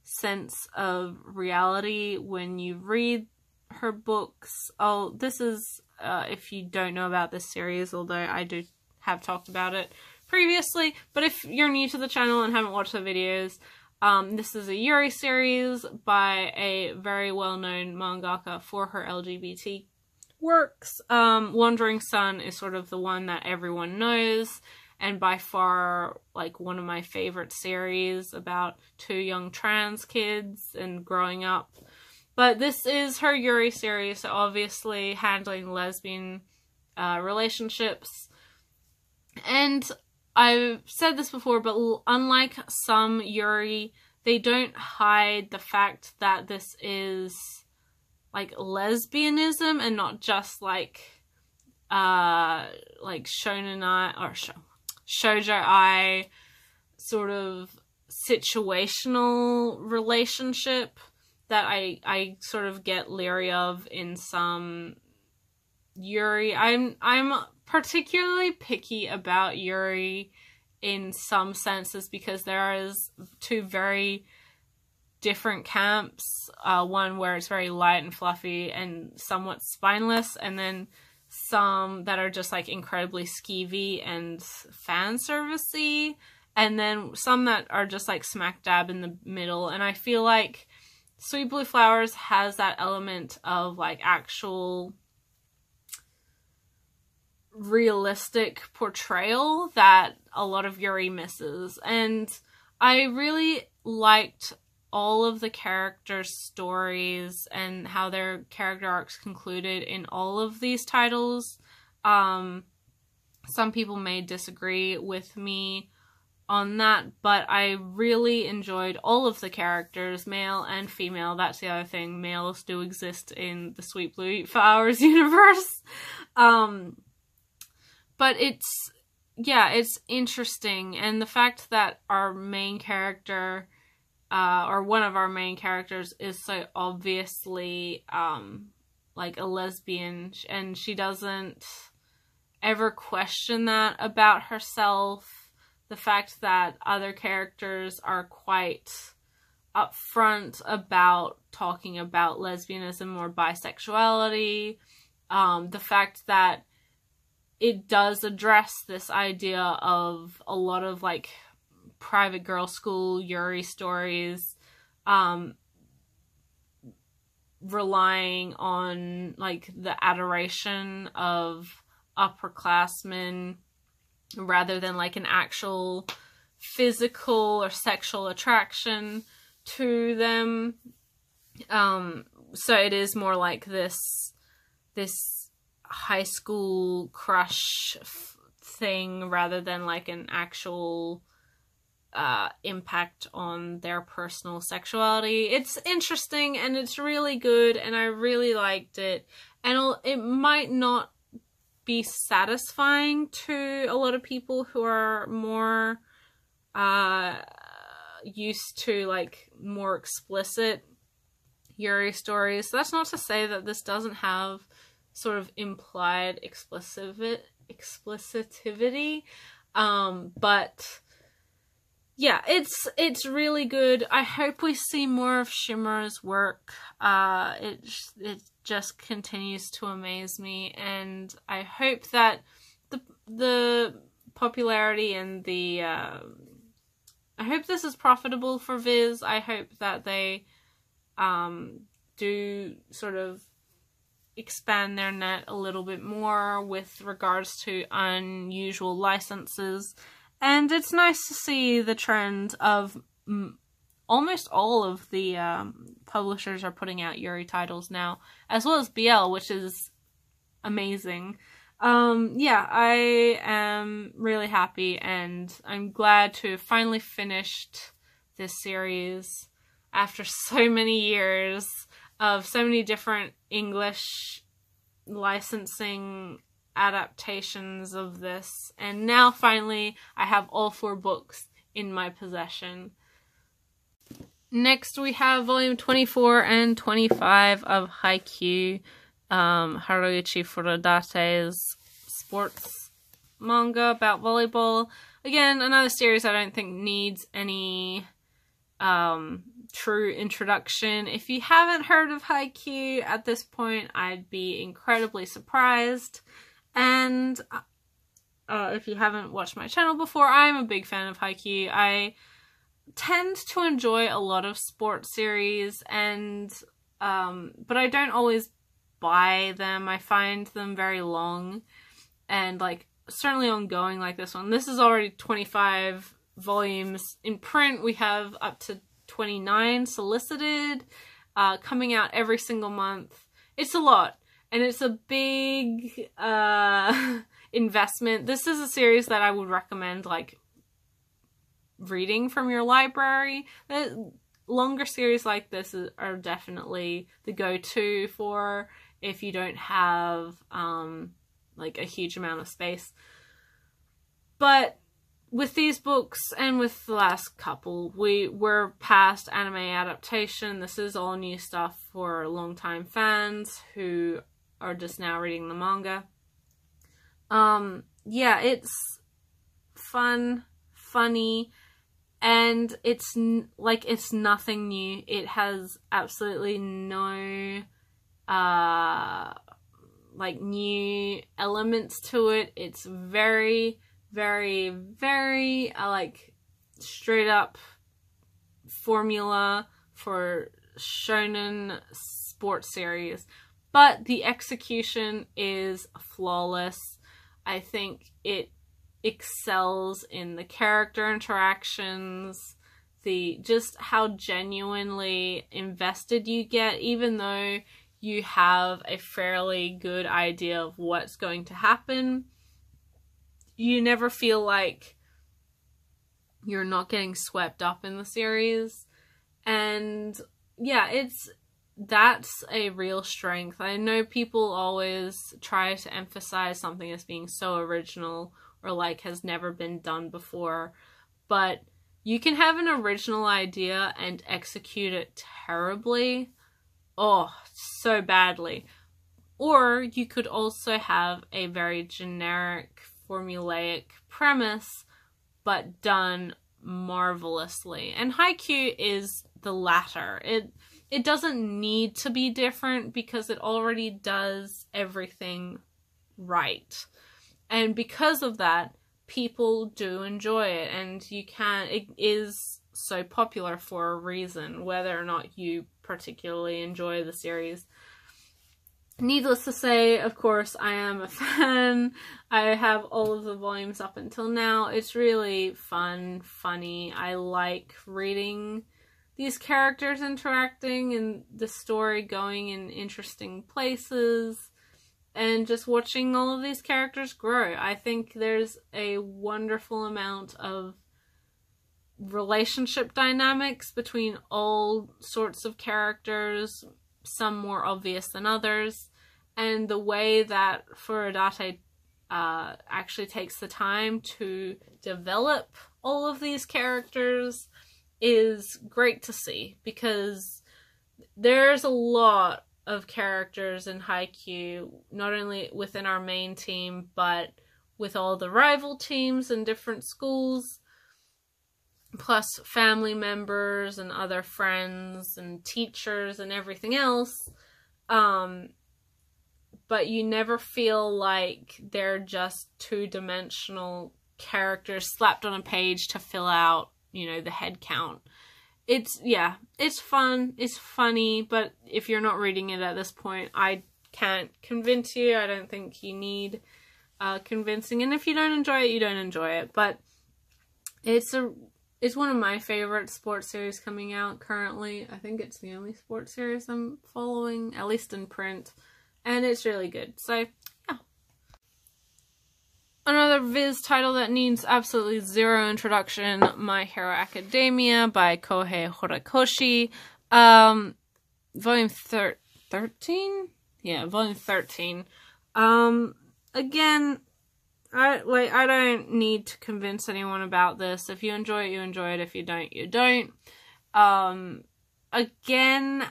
sense of reality when you read her books. Oh, this is, if you don't know about this series, although I do have talked about it previously, but if you're new to the channel and haven't watched the videos, this is a Yuri series by a very well-known mangaka for her LGBT works. Wandering Sun is sort of the one that everyone knows, and by far, like, one of my favorite series about two young trans kids and growing up. But this is her Yuri series, so obviously handling lesbian relationships. And I've said this before, but unlike some Yuri, they don't hide the fact that this is, like, lesbianism and not just, like shonenai or shoujo-ai sort of situational relationship that I sort of get leery of in some Yuri. I'm particularly picky about Yuri in some senses because there is two very different camps. One where it's very light and fluffy and somewhat spineless, and then some that are just like incredibly skeevy and fan servicey, and then some that are just like smack dab in the middle. And I feel like Sweet Blue Flowers has that element of like actual realistic portrayal that a lot of Yuri misses. And I really liked all of the characters' stories and how their character arcs concluded in all of these titles. Some people may disagree with me on that, but I really enjoyed all of the characters, male and female. That's the other thing. Males do exist in the Sweet Blue Flowers universe. But it's interesting. And the fact that our main character, or one of our main characters, is so obviously like a lesbian, and she doesn't ever question that about herself. The fact that other characters are quite upfront about talking about lesbianism or bisexuality. The fact that it does address this idea of a lot of like private girl school Yuri stories relying on like the adoration of upperclassmen rather than like an actual physical or sexual attraction to them. So it is more like this high school crush thing rather than like an actual impact on their personal sexuality. It's interesting and it's really good, and I really liked it. And it might not be satisfying to a lot of people who are more used to like more explicit Yuri stories. So that's not to say that this doesn't have sort of implied explicitivity, but yeah, it's really good. I hope we see more of Shimura's work. It just continues to amaze me, and I hope that the popularity and the I hope this is profitable for Viz. I hope that they do sort of expand their net a little bit more with regards to unusual licenses. And it's nice to see the trend of almost all of the publishers are putting out Yuri titles now, as well as BL, which is amazing. Yeah, I am really happy, and I'm glad to have finally finished this series after so many years of so many different English licensing adaptations of this, and now finally I have all 4 books in my possession. Next we have volume 24 and 25 of Haikyuu, Haruichi Furudate's sports manga about volleyball. again, another series I don't think needs any true introduction. If you haven't heard of Haikyuu at this point, I'd be incredibly surprised. And if you haven't watched my channel before, I'm a big fan of Haikyuu. I tend to enjoy a lot of sports series, and but I don't always buy them. I find them very long and like certainly ongoing, like this one. This is already 25 volumes in print. We have up to 29 solicited, coming out every single month. It's a lot, and it's a big investment. This is a series that I would recommend like reading from your library. Longer series like this are definitely the go-to for if you don't have like a huge amount of space. But with these books and with the last couple, we're past anime adaptation. This is all new stuff for longtime fans who are just now reading the manga. Yeah, it's fun, funny, and it's like it's nothing new. It has absolutely no like new elements to it. It's very, very, very like straight up formula for shonen sports series, but the execution is flawless. I think it excels in the character interactions, just how genuinely invested you get, even though you have a fairly good idea of what's going to happen. You never feel like you're not getting swept up in the series. And yeah, that's a real strength. I know people always try to emphasize something as being so original or like has never been done before, but you can have an original idea and execute it terribly. Oh, so badly. Or you could also have a very generic, formulaic premise, but done marvelously. And Haikyuu is the latter. It doesn't need to be different because it already does everything right. And because of that, people do enjoy it, and it is so popular for a reason, whether or not you particularly enjoy the series. Needless to say, of course, I am a fan. I have all of the volumes up until now. It's really fun, funny. I like reading these characters interacting and the story going in interesting places, and just watching all of these characters grow. I think there's a wonderful amount of relationship dynamics between all sorts of characters, some more obvious than others, and the way that Furutate actually takes the time to develop all of these characters is great to see, because there's a lot of characters in Haikyuu, not only within our main team, but with all the rival teams in different schools, plus family members and other friends and teachers and everything else. But you never feel like they're just two-dimensional characters slapped on a page to fill out, the head count. It's fun, it's funny, but if you're not reading it at this point, I can't convince you. I don't think you need convincing, and if you don't enjoy it, you don't enjoy it. But it's one of my favorite sports series coming out currently. I think it's the only sports series I'm following, at least in print, and it's really good. So, yeah. Another Viz title that needs absolutely zero introduction, My Hero Academia by Kohei Horikoshi. Volume 13? Yeah, volume 13. Again, I don't need to convince anyone about this. If you enjoy it, you enjoy it. If you don't, you don't. Again,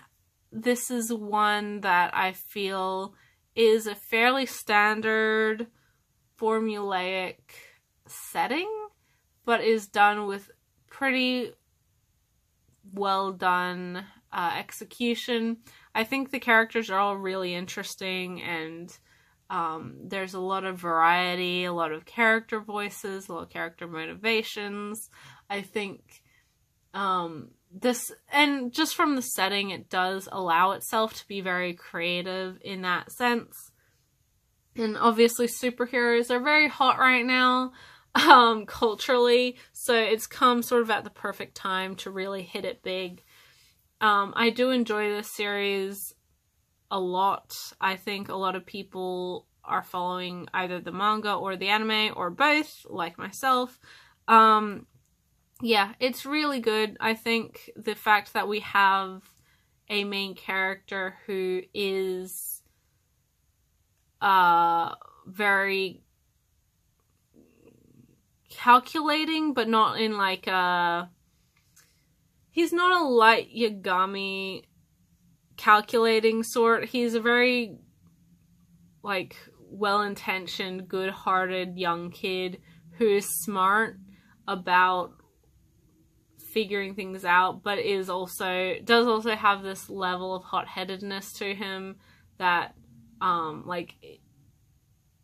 this is one that I feel is a fairly standard, formulaic setting. but is done with pretty well done execution. I think the characters are all really interesting, and there's a lot of variety, a lot of character voices, a lot of character motivations. I think this, and just from the setting, it does allow itself to be very creative in that sense. And obviously superheroes are very hot right now, culturally, so it's come sort of at the perfect time to really hit it big. I do enjoy this series a lot. I think a lot of people are following either the manga or the anime, or both, like myself. Yeah, it's really good. I think the fact that we have a main character who is very calculating, but not in like he's not a light Yagami calculating sort. He's a very like well-intentioned, good-hearted young kid who is smart about figuring things out, but does also have this level of hot-headedness to him that like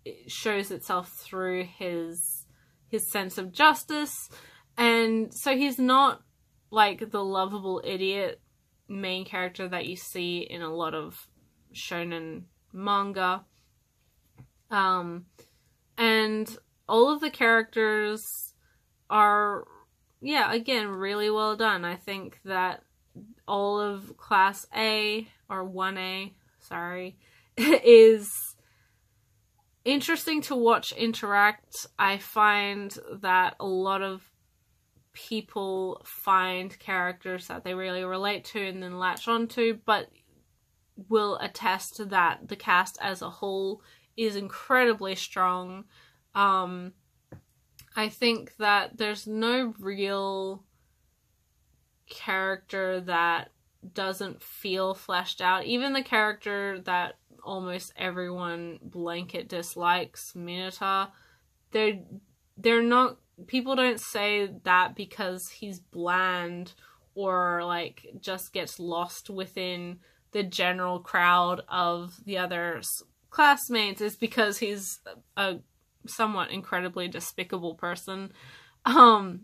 it shows itself through his sense of justice. And so he's not like the lovable idiot main character that you see in a lot of shonen manga. And all of the characters are, yeah, again, really well done. I think that all of Class A, or 1A, sorry, is interesting to watch interact. I find that a lot of people find characters that they really relate to and then latch onto, but will attest that the cast as a whole is incredibly strong. I think that there's no real character that doesn't feel fleshed out. Even the character that almost everyone blanket dislikes, Mineta, they're not, people don't say that because he's bland or like just gets lost within the general crowd of the other classmates. It's because he's a somewhat incredibly despicable person. And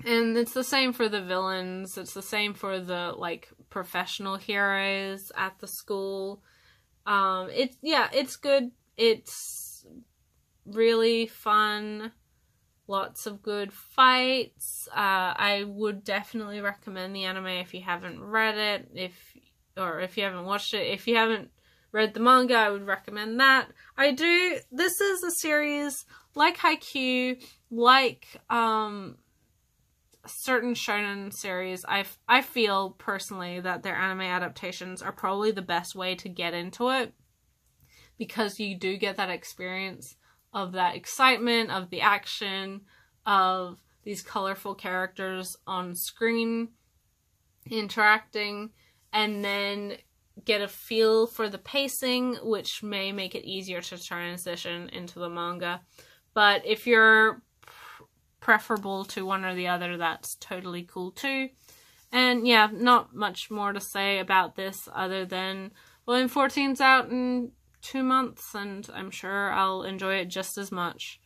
it's the same for the villains. It's the same for the like professional heroes at the school. It's good. It's really fun. Lots of good fights. I would definitely recommend the anime if you haven't read it, if you haven't watched it. If you haven't read the manga, I would recommend that. This is a series like Haikyuu, like certain shonen series. I feel personally that their anime adaptations are probably the best way to get into it, because you do get that experience of that excitement, of the action, of these colorful characters on screen interacting, and then get a feel for the pacing, which may make it easier to transition into the manga. But if you're preferable to one or the other, that's totally cool too. And yeah, not much more to say about this other than Volume 14's out in 2 months, and I'm sure I'll enjoy it just as much.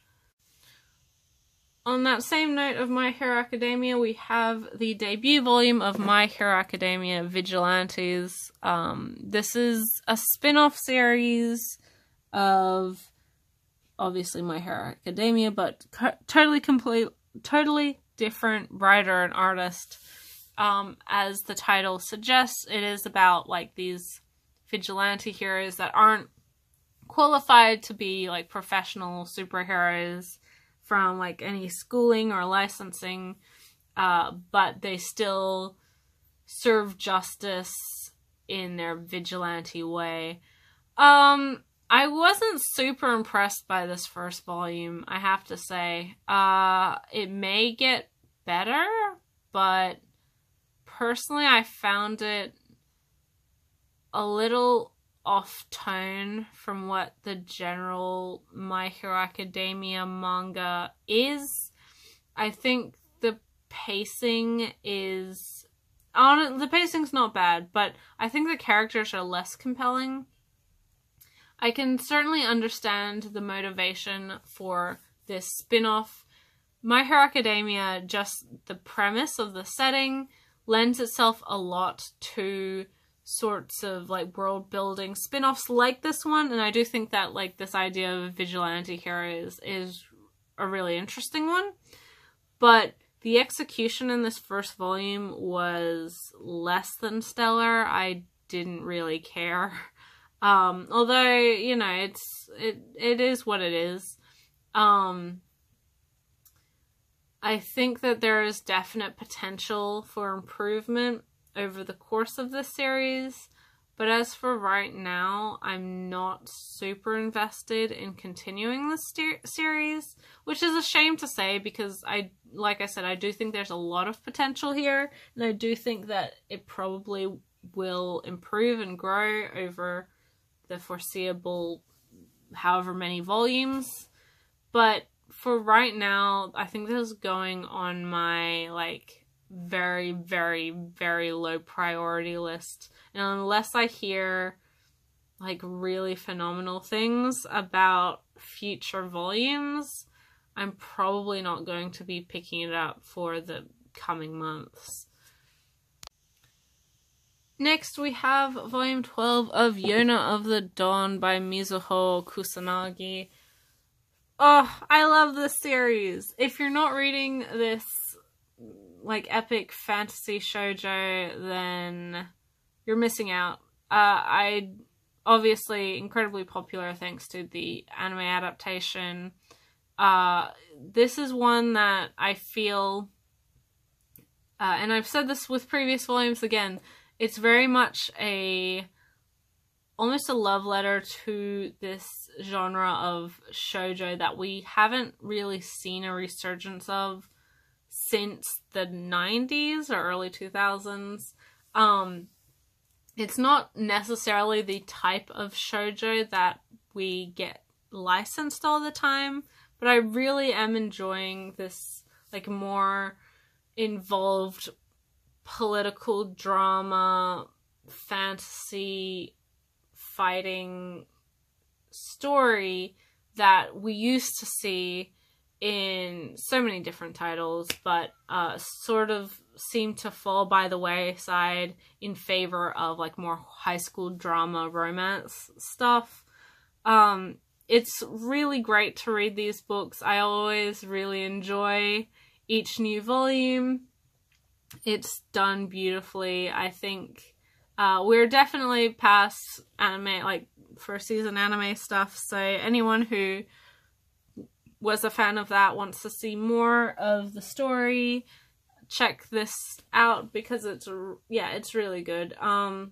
On that same note of My Hero Academia, we have the debut volume of My Hero Academia Vigilantes. This is a spin-off series of obviously My Hero Academia, but totally different writer and artist. As the title suggests, it is about like these vigilante heroes that aren't qualified to be like professional superheroes from like any schooling or licensing, but they still serve justice in their vigilante way. I wasn't super impressed by this first volume, I have to say. It may get better, but personally I found it a little off tone from what the general My Hero Academia manga is. I think the pacing is... the pacing's not bad, but I think the characters are less compelling. I can certainly understand the motivation for this spin-off. My Hero Academia, just the premise of the setting, lends itself a lot to sorts of like world building spin-offs like this one, and I do think that like this idea of vigilante heroes is a really interesting one. But the execution in this first volume was less than stellar. I didn't really care. Although, you know, it is what it is. I think that there is definite potential for improvement over the course of this series, but as for right now, I'm not super invested in continuing this series, which is a shame to say because like I said, I do think there's a lot of potential here, and I do think that it probably will improve and grow over the foreseeable however many volumes. But for right now, I think this is going on my like very, very, very low priority list. And unless I hear like really phenomenal things about future volumes, I'm probably not going to be picking it up for the coming months. Next we have volume 12 of Yona of the Dawn by Mizuho Kusanagi. Oh, I love this series. If you're not reading this like epic fantasy shoujo, then you're missing out. I obviously incredibly popular thanks to the anime adaptation. This is one that I feel, and I've said this with previous volumes again, it's very much almost a love letter to this genre of shoujo that we haven't really seen a resurgence of since the 90s or early 2000s. It's not necessarily the type of shoujo that we get licensed all the time, but I really am enjoying this like more involved political drama, fantasy, fighting story that we used to see in so many different titles, but sort of seem to fall by the wayside in favor of like more high school drama romance stuff. It's really great to read these books. I always really enjoy each new volume. It's done beautifully. I think we're definitely past anime, like first season anime stuff, so anyone who was a fan of that, wants to see more of the story, check this out because it's really good. I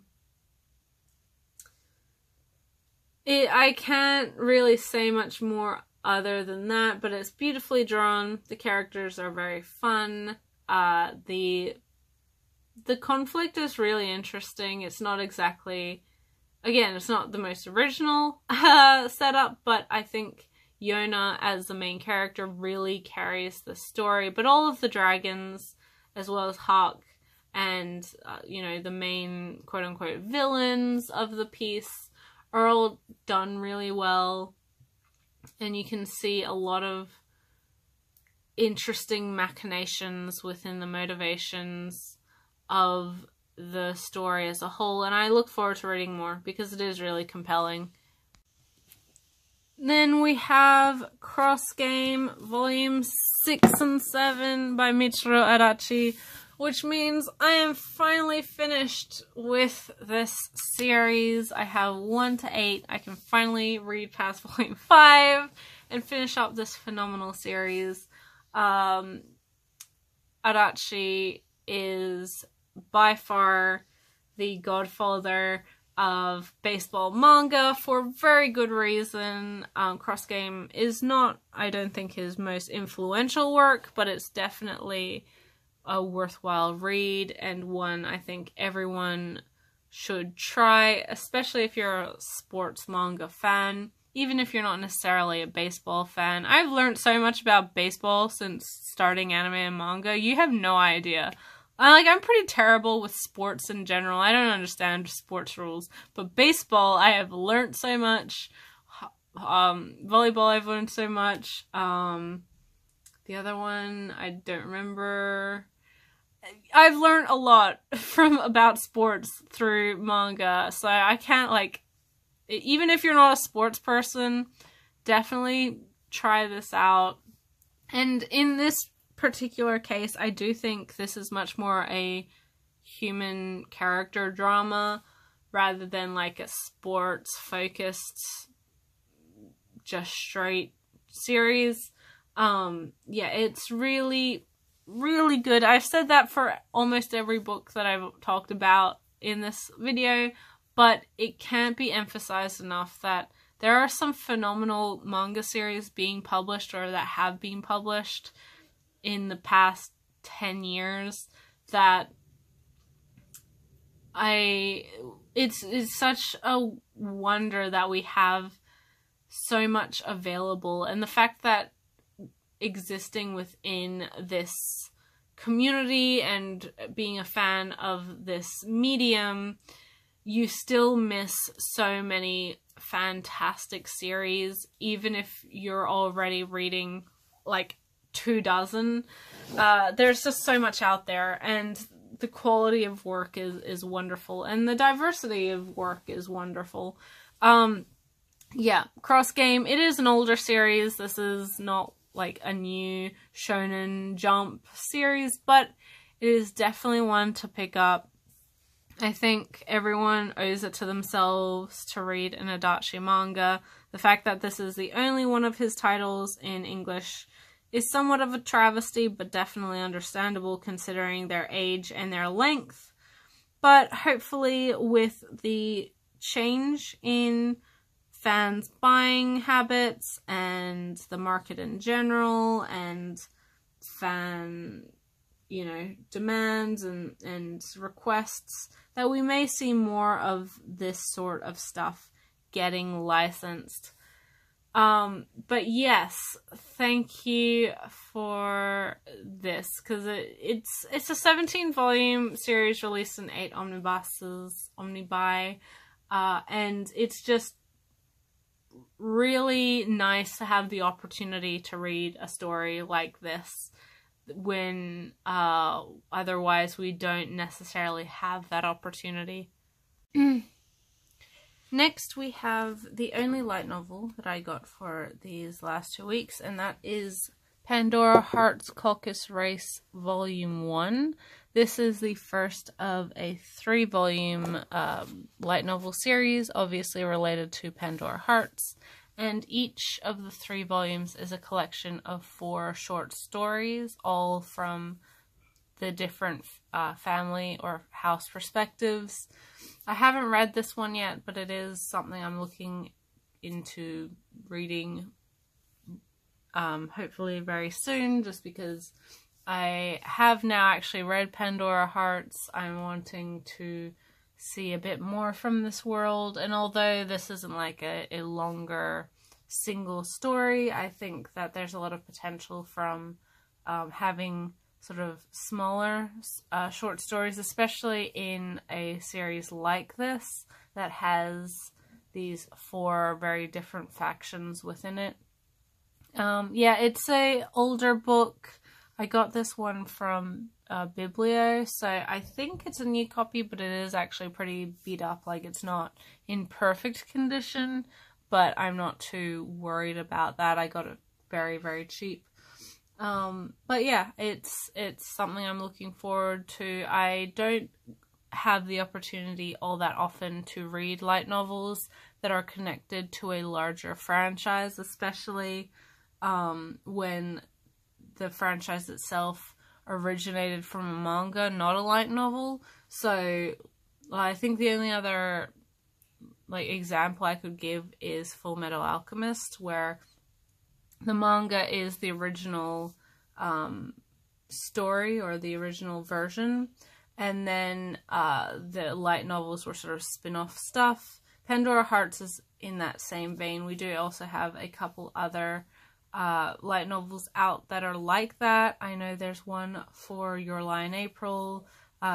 can't really say much more other than that, but it's beautifully drawn. The characters are very fun. The conflict is really interesting. It's not exactly, again, it's not the most original setup, but I think Yona as the main character really carries the story. But all of the dragons, as well as Hawk and, the main quote-unquote villains of the piece, are all done really well. And you can see a lot of interesting machinations within the motivations of the story as a whole, and I look forward to reading more because it is really compelling. Then we have Cross Game Volumes 6 and 7 by Michiro Adachi, which means I am finally finished with this series. I have 1 to 8. I can finally read past Volume 5 and finish up this phenomenal series. Adachi is by far the godfather of baseball manga for very good reason. Cross Game is not, I don't think, his most influential work, but it's definitely a worthwhile read and one I think everyone should try, especially if you're a sports manga fan. even if you're not necessarily a baseball fan. I've learned so much about baseball since starting anime and manga. You have no idea. I'm pretty terrible with sports in general. I don't understand sports rules. But baseball, I have learned so much. Volleyball, I've learned so much. The other one, I don't remember. I've learned a lot about sports through manga. So I can't, even if you're not a sports person, definitely try this out. And in this particular case, I do think this is much more a human character drama rather than like a sports focused just straight series. Yeah, it's really, really good. I've said that for almost every book that I've talked about in this video, but it can't be emphasized enough that there are some phenomenal manga series being published or that have been published in the past 10 years that it's such a wonder that we have so much available, and the fact that existing within this community and being a fan of this medium, you still miss so many fantastic series, even if you're already reading like 24. There's just so much out there, and the quality of work is wonderful, and the diversity of work is wonderful. Yeah, Cross Game, it is an older series. This is not like a new Shonen Jump series, but it is definitely one to pick up. I think everyone owes it to themselves to read an Adachi manga. The fact that this is the only one of his titles in English is somewhat of a travesty, but definitely understandable considering their age and their length. But hopefully with the change in fans' buying habits and the market in general and fan, demands and requests, that we may see more of this sort of stuff getting licensed. But yes, thank you for this, because it's a 17-volume series released in 8 omnibi, and it's just really nice to have the opportunity to read a story like this when otherwise we don't necessarily have that opportunity. Next we have the only light novel that I got for these last 2 weeks, and that is Pandora Heart's Caucus Race Volume 1. This is the first of a 3-volume light novel series, obviously related to Pandora Hearts, and each of the 3 volumes is a collection of 4 short stories, all from the different family or house perspectives. I haven't read this one yet, but it is something I'm looking into reading hopefully very soon, just because I have now actually read Pandora Hearts. I'm wanting to see a bit more from this world, and although this isn't like a longer single story, I think that there's a lot of potential from having sort of smaller short stories, especially in a series like this that has these 4 very different factions within it. Yeah, it's a older book. I got this one from Biblio, so I think it's a new copy, but it is actually pretty beat up. Like, it's not in perfect condition, but I'm not too worried about that. I got it very, very cheap. But yeah, it's something I'm looking forward to. I don't have the opportunity all that often to read light novels that are connected to a larger franchise, especially when the franchise itself originated from a manga, not a light novel. So I think the only other example I could give is Full Metal Alchemist, where the manga is the original story or the original version, and then the light novels were sort of spin-off stuff. Pandora Hearts in that same vein, we do also have a couple other light novels out that are like that. I know there's one for Your Lie in April,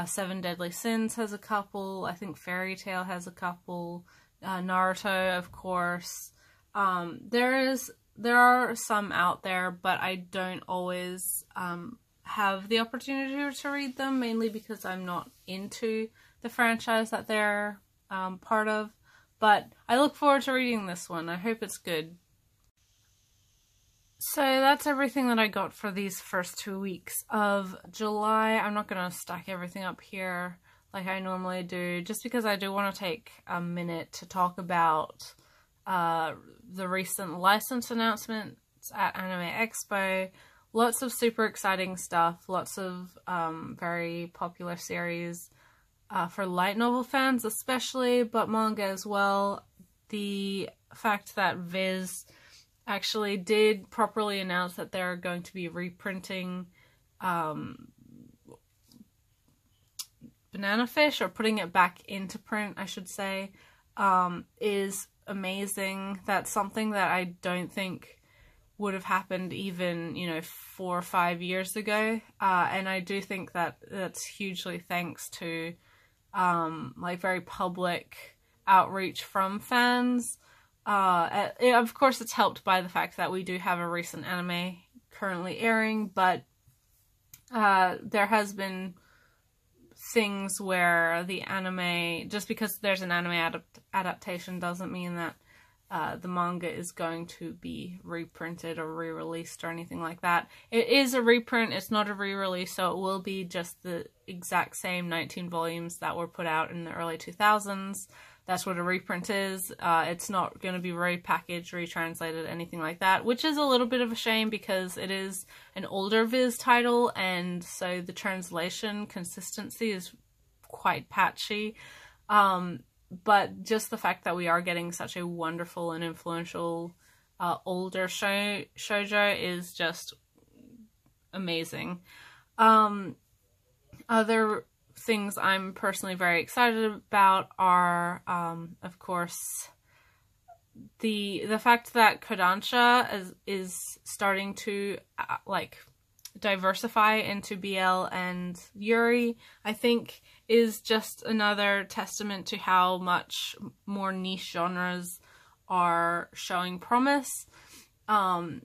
Seven Deadly Sins has a couple, I think Fairy Tail has a couple, Naruto, of course. There are some out there, but I don't always have the opportunity to read them, mainly because I'm not into the franchise that they're part of. But I look forward to reading this one. I hope it's good. So that's everything that I got for these first 2 weeks of July. I'm not going to stack everything up here like I normally do, just because I do want to take a minute to talk about the recent license announcements at Anime Expo. Lots of super exciting stuff, lots of very popular series for light novel fans especially, but manga as well. The fact that Viz actually did properly announce that they're going to be reprinting Banana Fish, or putting it back into print, I should say, is amazing. That's something that I don't think would have happened even, 4 or 5 years ago. And I do think that that's hugely thanks to very public outreach from fans. Of course, it's helped by the fact that we do have a recent anime currently airing, but there has been things where the anime, just because there's an anime adaptation doesn't mean that the manga is going to be reprinted or re-released or anything like that. It is a reprint, it's not a re-release, so it will be just the exact same 19 volumes that were put out in the early 2000s. That's what a reprint is. It's not going to be repackaged, retranslated, anything like that, which is a little bit of a shame because it is an older Viz title, and so the translation consistency is quite patchy. But just the fact that we are getting such a wonderful and influential older shoujo is just amazing. Other things I'm personally very excited about are, of course, the fact that Kodansha is starting to diversify into BL and Yuri, I think, is just another testament to how much more niche genres are showing promise. Out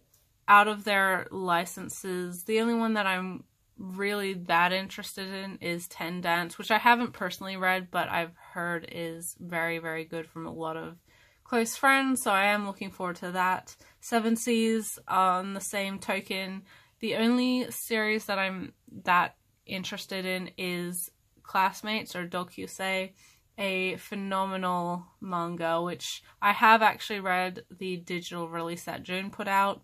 of their licenses, the only one that I'm really that interested in is Ten Dance, which I haven't personally read, but I've heard is very, very good from a lot of close friends, so I am looking forward to that. Seven Seas, on the same token, the only series that I'm that interested in is Classmates, or Dokyusei, a phenomenal manga, which I have actually read the digital release that June put out,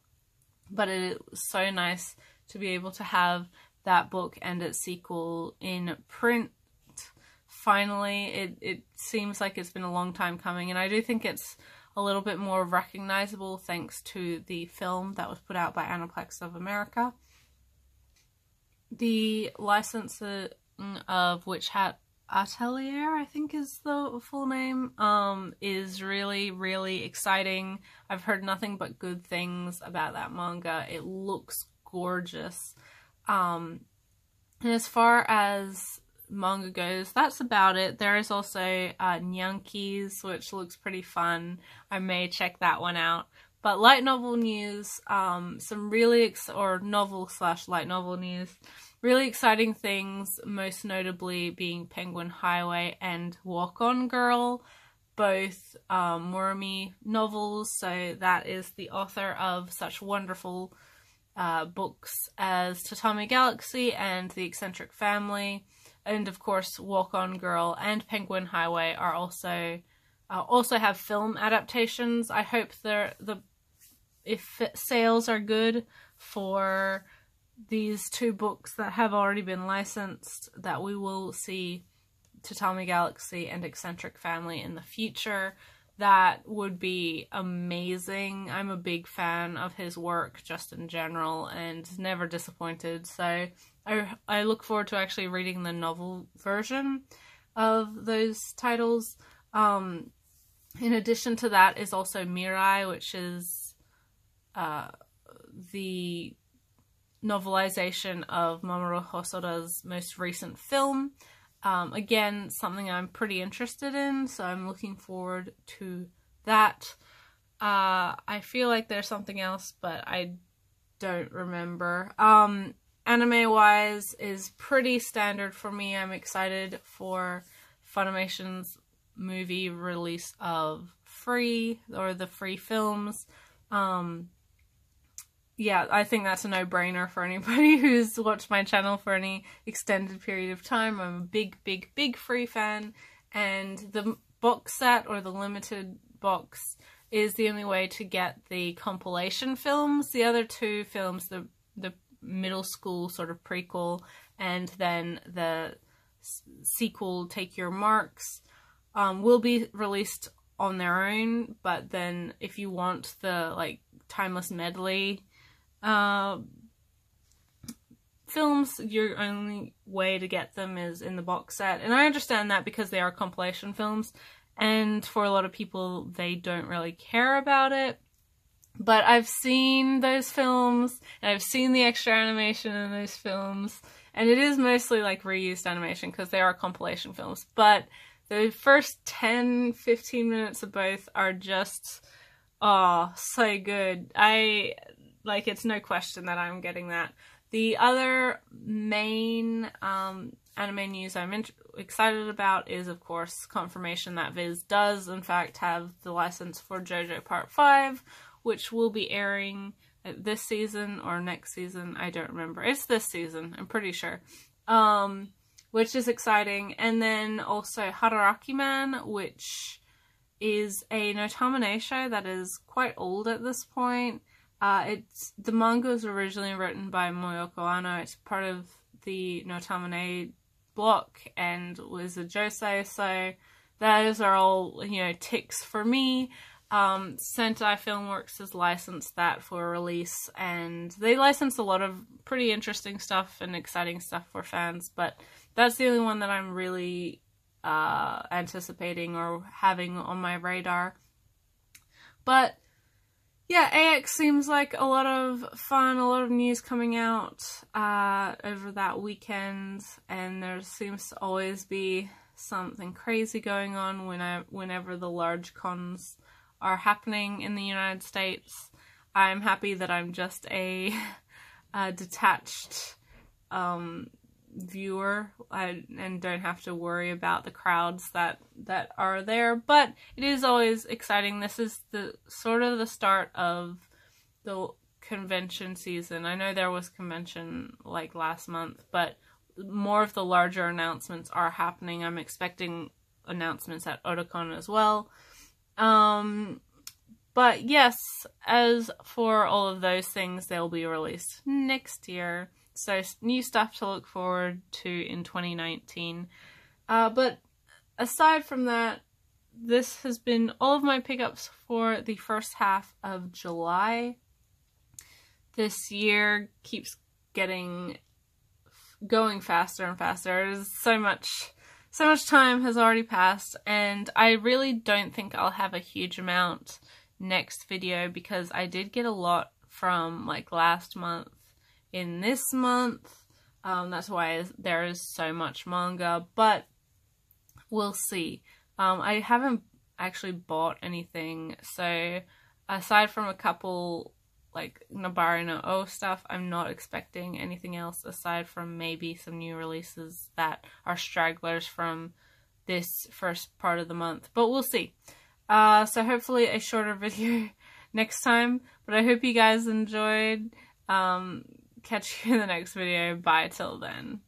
but it was so nice to be able to have that book and its sequel in print. Finally, it seems like it's been a long time coming, and I do think it's a little bit more recognizable thanks to the film that was put out by Aniplex of America. The licensing of Witch Hat Atelier, I think is the full name, is really, really exciting. I've heard nothing but good things about that manga. It looks gorgeous. And as far as manga goes, that's about it. There is also Nyankees, which looks pretty fun. I may check that one out. But light novel news, some really novel/light novel news, really exciting things, most notably being Penguin Highway and Walk On Girl, both Muromi novels. So that is the author of such wonderful books as Tatami Galaxy and The Eccentric Family, and of course Walk On Girl and Penguin Highway are also have film adaptations. I hope if sales are good for these two books that have already been licensed, that we will see Tatami Galaxy and Eccentric Family in the future. That would be amazing. I'm a big fan of his work just in general and never disappointed. So I look forward to actually reading the novel version of those titles. In addition to that is also Mirai, which is the novelization of Mamoru Hosoda's most recent film. Again, something I'm pretty interested in, so I'm looking forward to that. I feel like there's something else, but I don't remember. Anime-wise is pretty standard for me. I'm excited for Funimation's movie release of the free films. Yeah, I think that's a no-brainer for anybody who's watched my channel for any extended period of time. I'm a big free fan, and the box set or the limited box is the only way to get the compilation films. The other two films, the middle school sort of prequel and then the sequel, Take Your Marks, will be released on their own, but then if you want the like timeless medley films, your only way to get them is in the box set. And I understand that because they are compilation films, and for a lot of people they don't really care about it. But I've seen those films, and I've seen the extra animation in those films, and it is mostly like reused animation because they are compilation films. But the first 10-15 minutes of both are just, oh, so good. It's no question that I'm getting that. The other main anime news I'm excited about is, of course, confirmation that Viz does, in fact, have the license for JoJo Part 5, which will be airing this season or next season. I don't remember. It's this season, I'm pretty sure. Which is exciting. And then also Hadaraki Man, which is a Notamane show that is quite old at this point. The manga was originally written by Moyoko Ano. It's part of the Notamane block and was a josei, so those are all, ticks for me. Sentai Filmworks has licensed that for release, and they license a lot of pretty interesting stuff and exciting stuff for fans, but that's the only one that I'm really anticipating or having on my radar. But yeah, AX seems like a lot of fun, a lot of news coming out over that weekend, and there seems to always be something crazy going on whenever the large cons are happening in the United States. I'm happy that I'm just a detached viewer and don't have to worry about the crowds that are there, but it is always exciting. This is the sort of the start of the convention season. I know there was convention like last month, but more of the larger announcements are happening. I'm expecting announcements at Otakon as well. But yes, as for all of those things, they'll be released next year. So new stuff to look forward to in 2019. But aside from that, this has been all of my pickups for the first half of July. This year keeps going faster and faster. So much time has already passed, and I really don't think I'll have a huge amount next video because I did get a lot from like last month in this month. That's why there is so much manga, but we'll see. I haven't actually bought anything, so aside from a couple like Nabari no O stuff, I'm not expecting anything else aside from maybe some new releases that are stragglers from this first part of the month, but we'll see. So hopefully a shorter video next time, but I hope you guys enjoyed. Catch you in the next video. Bye till then.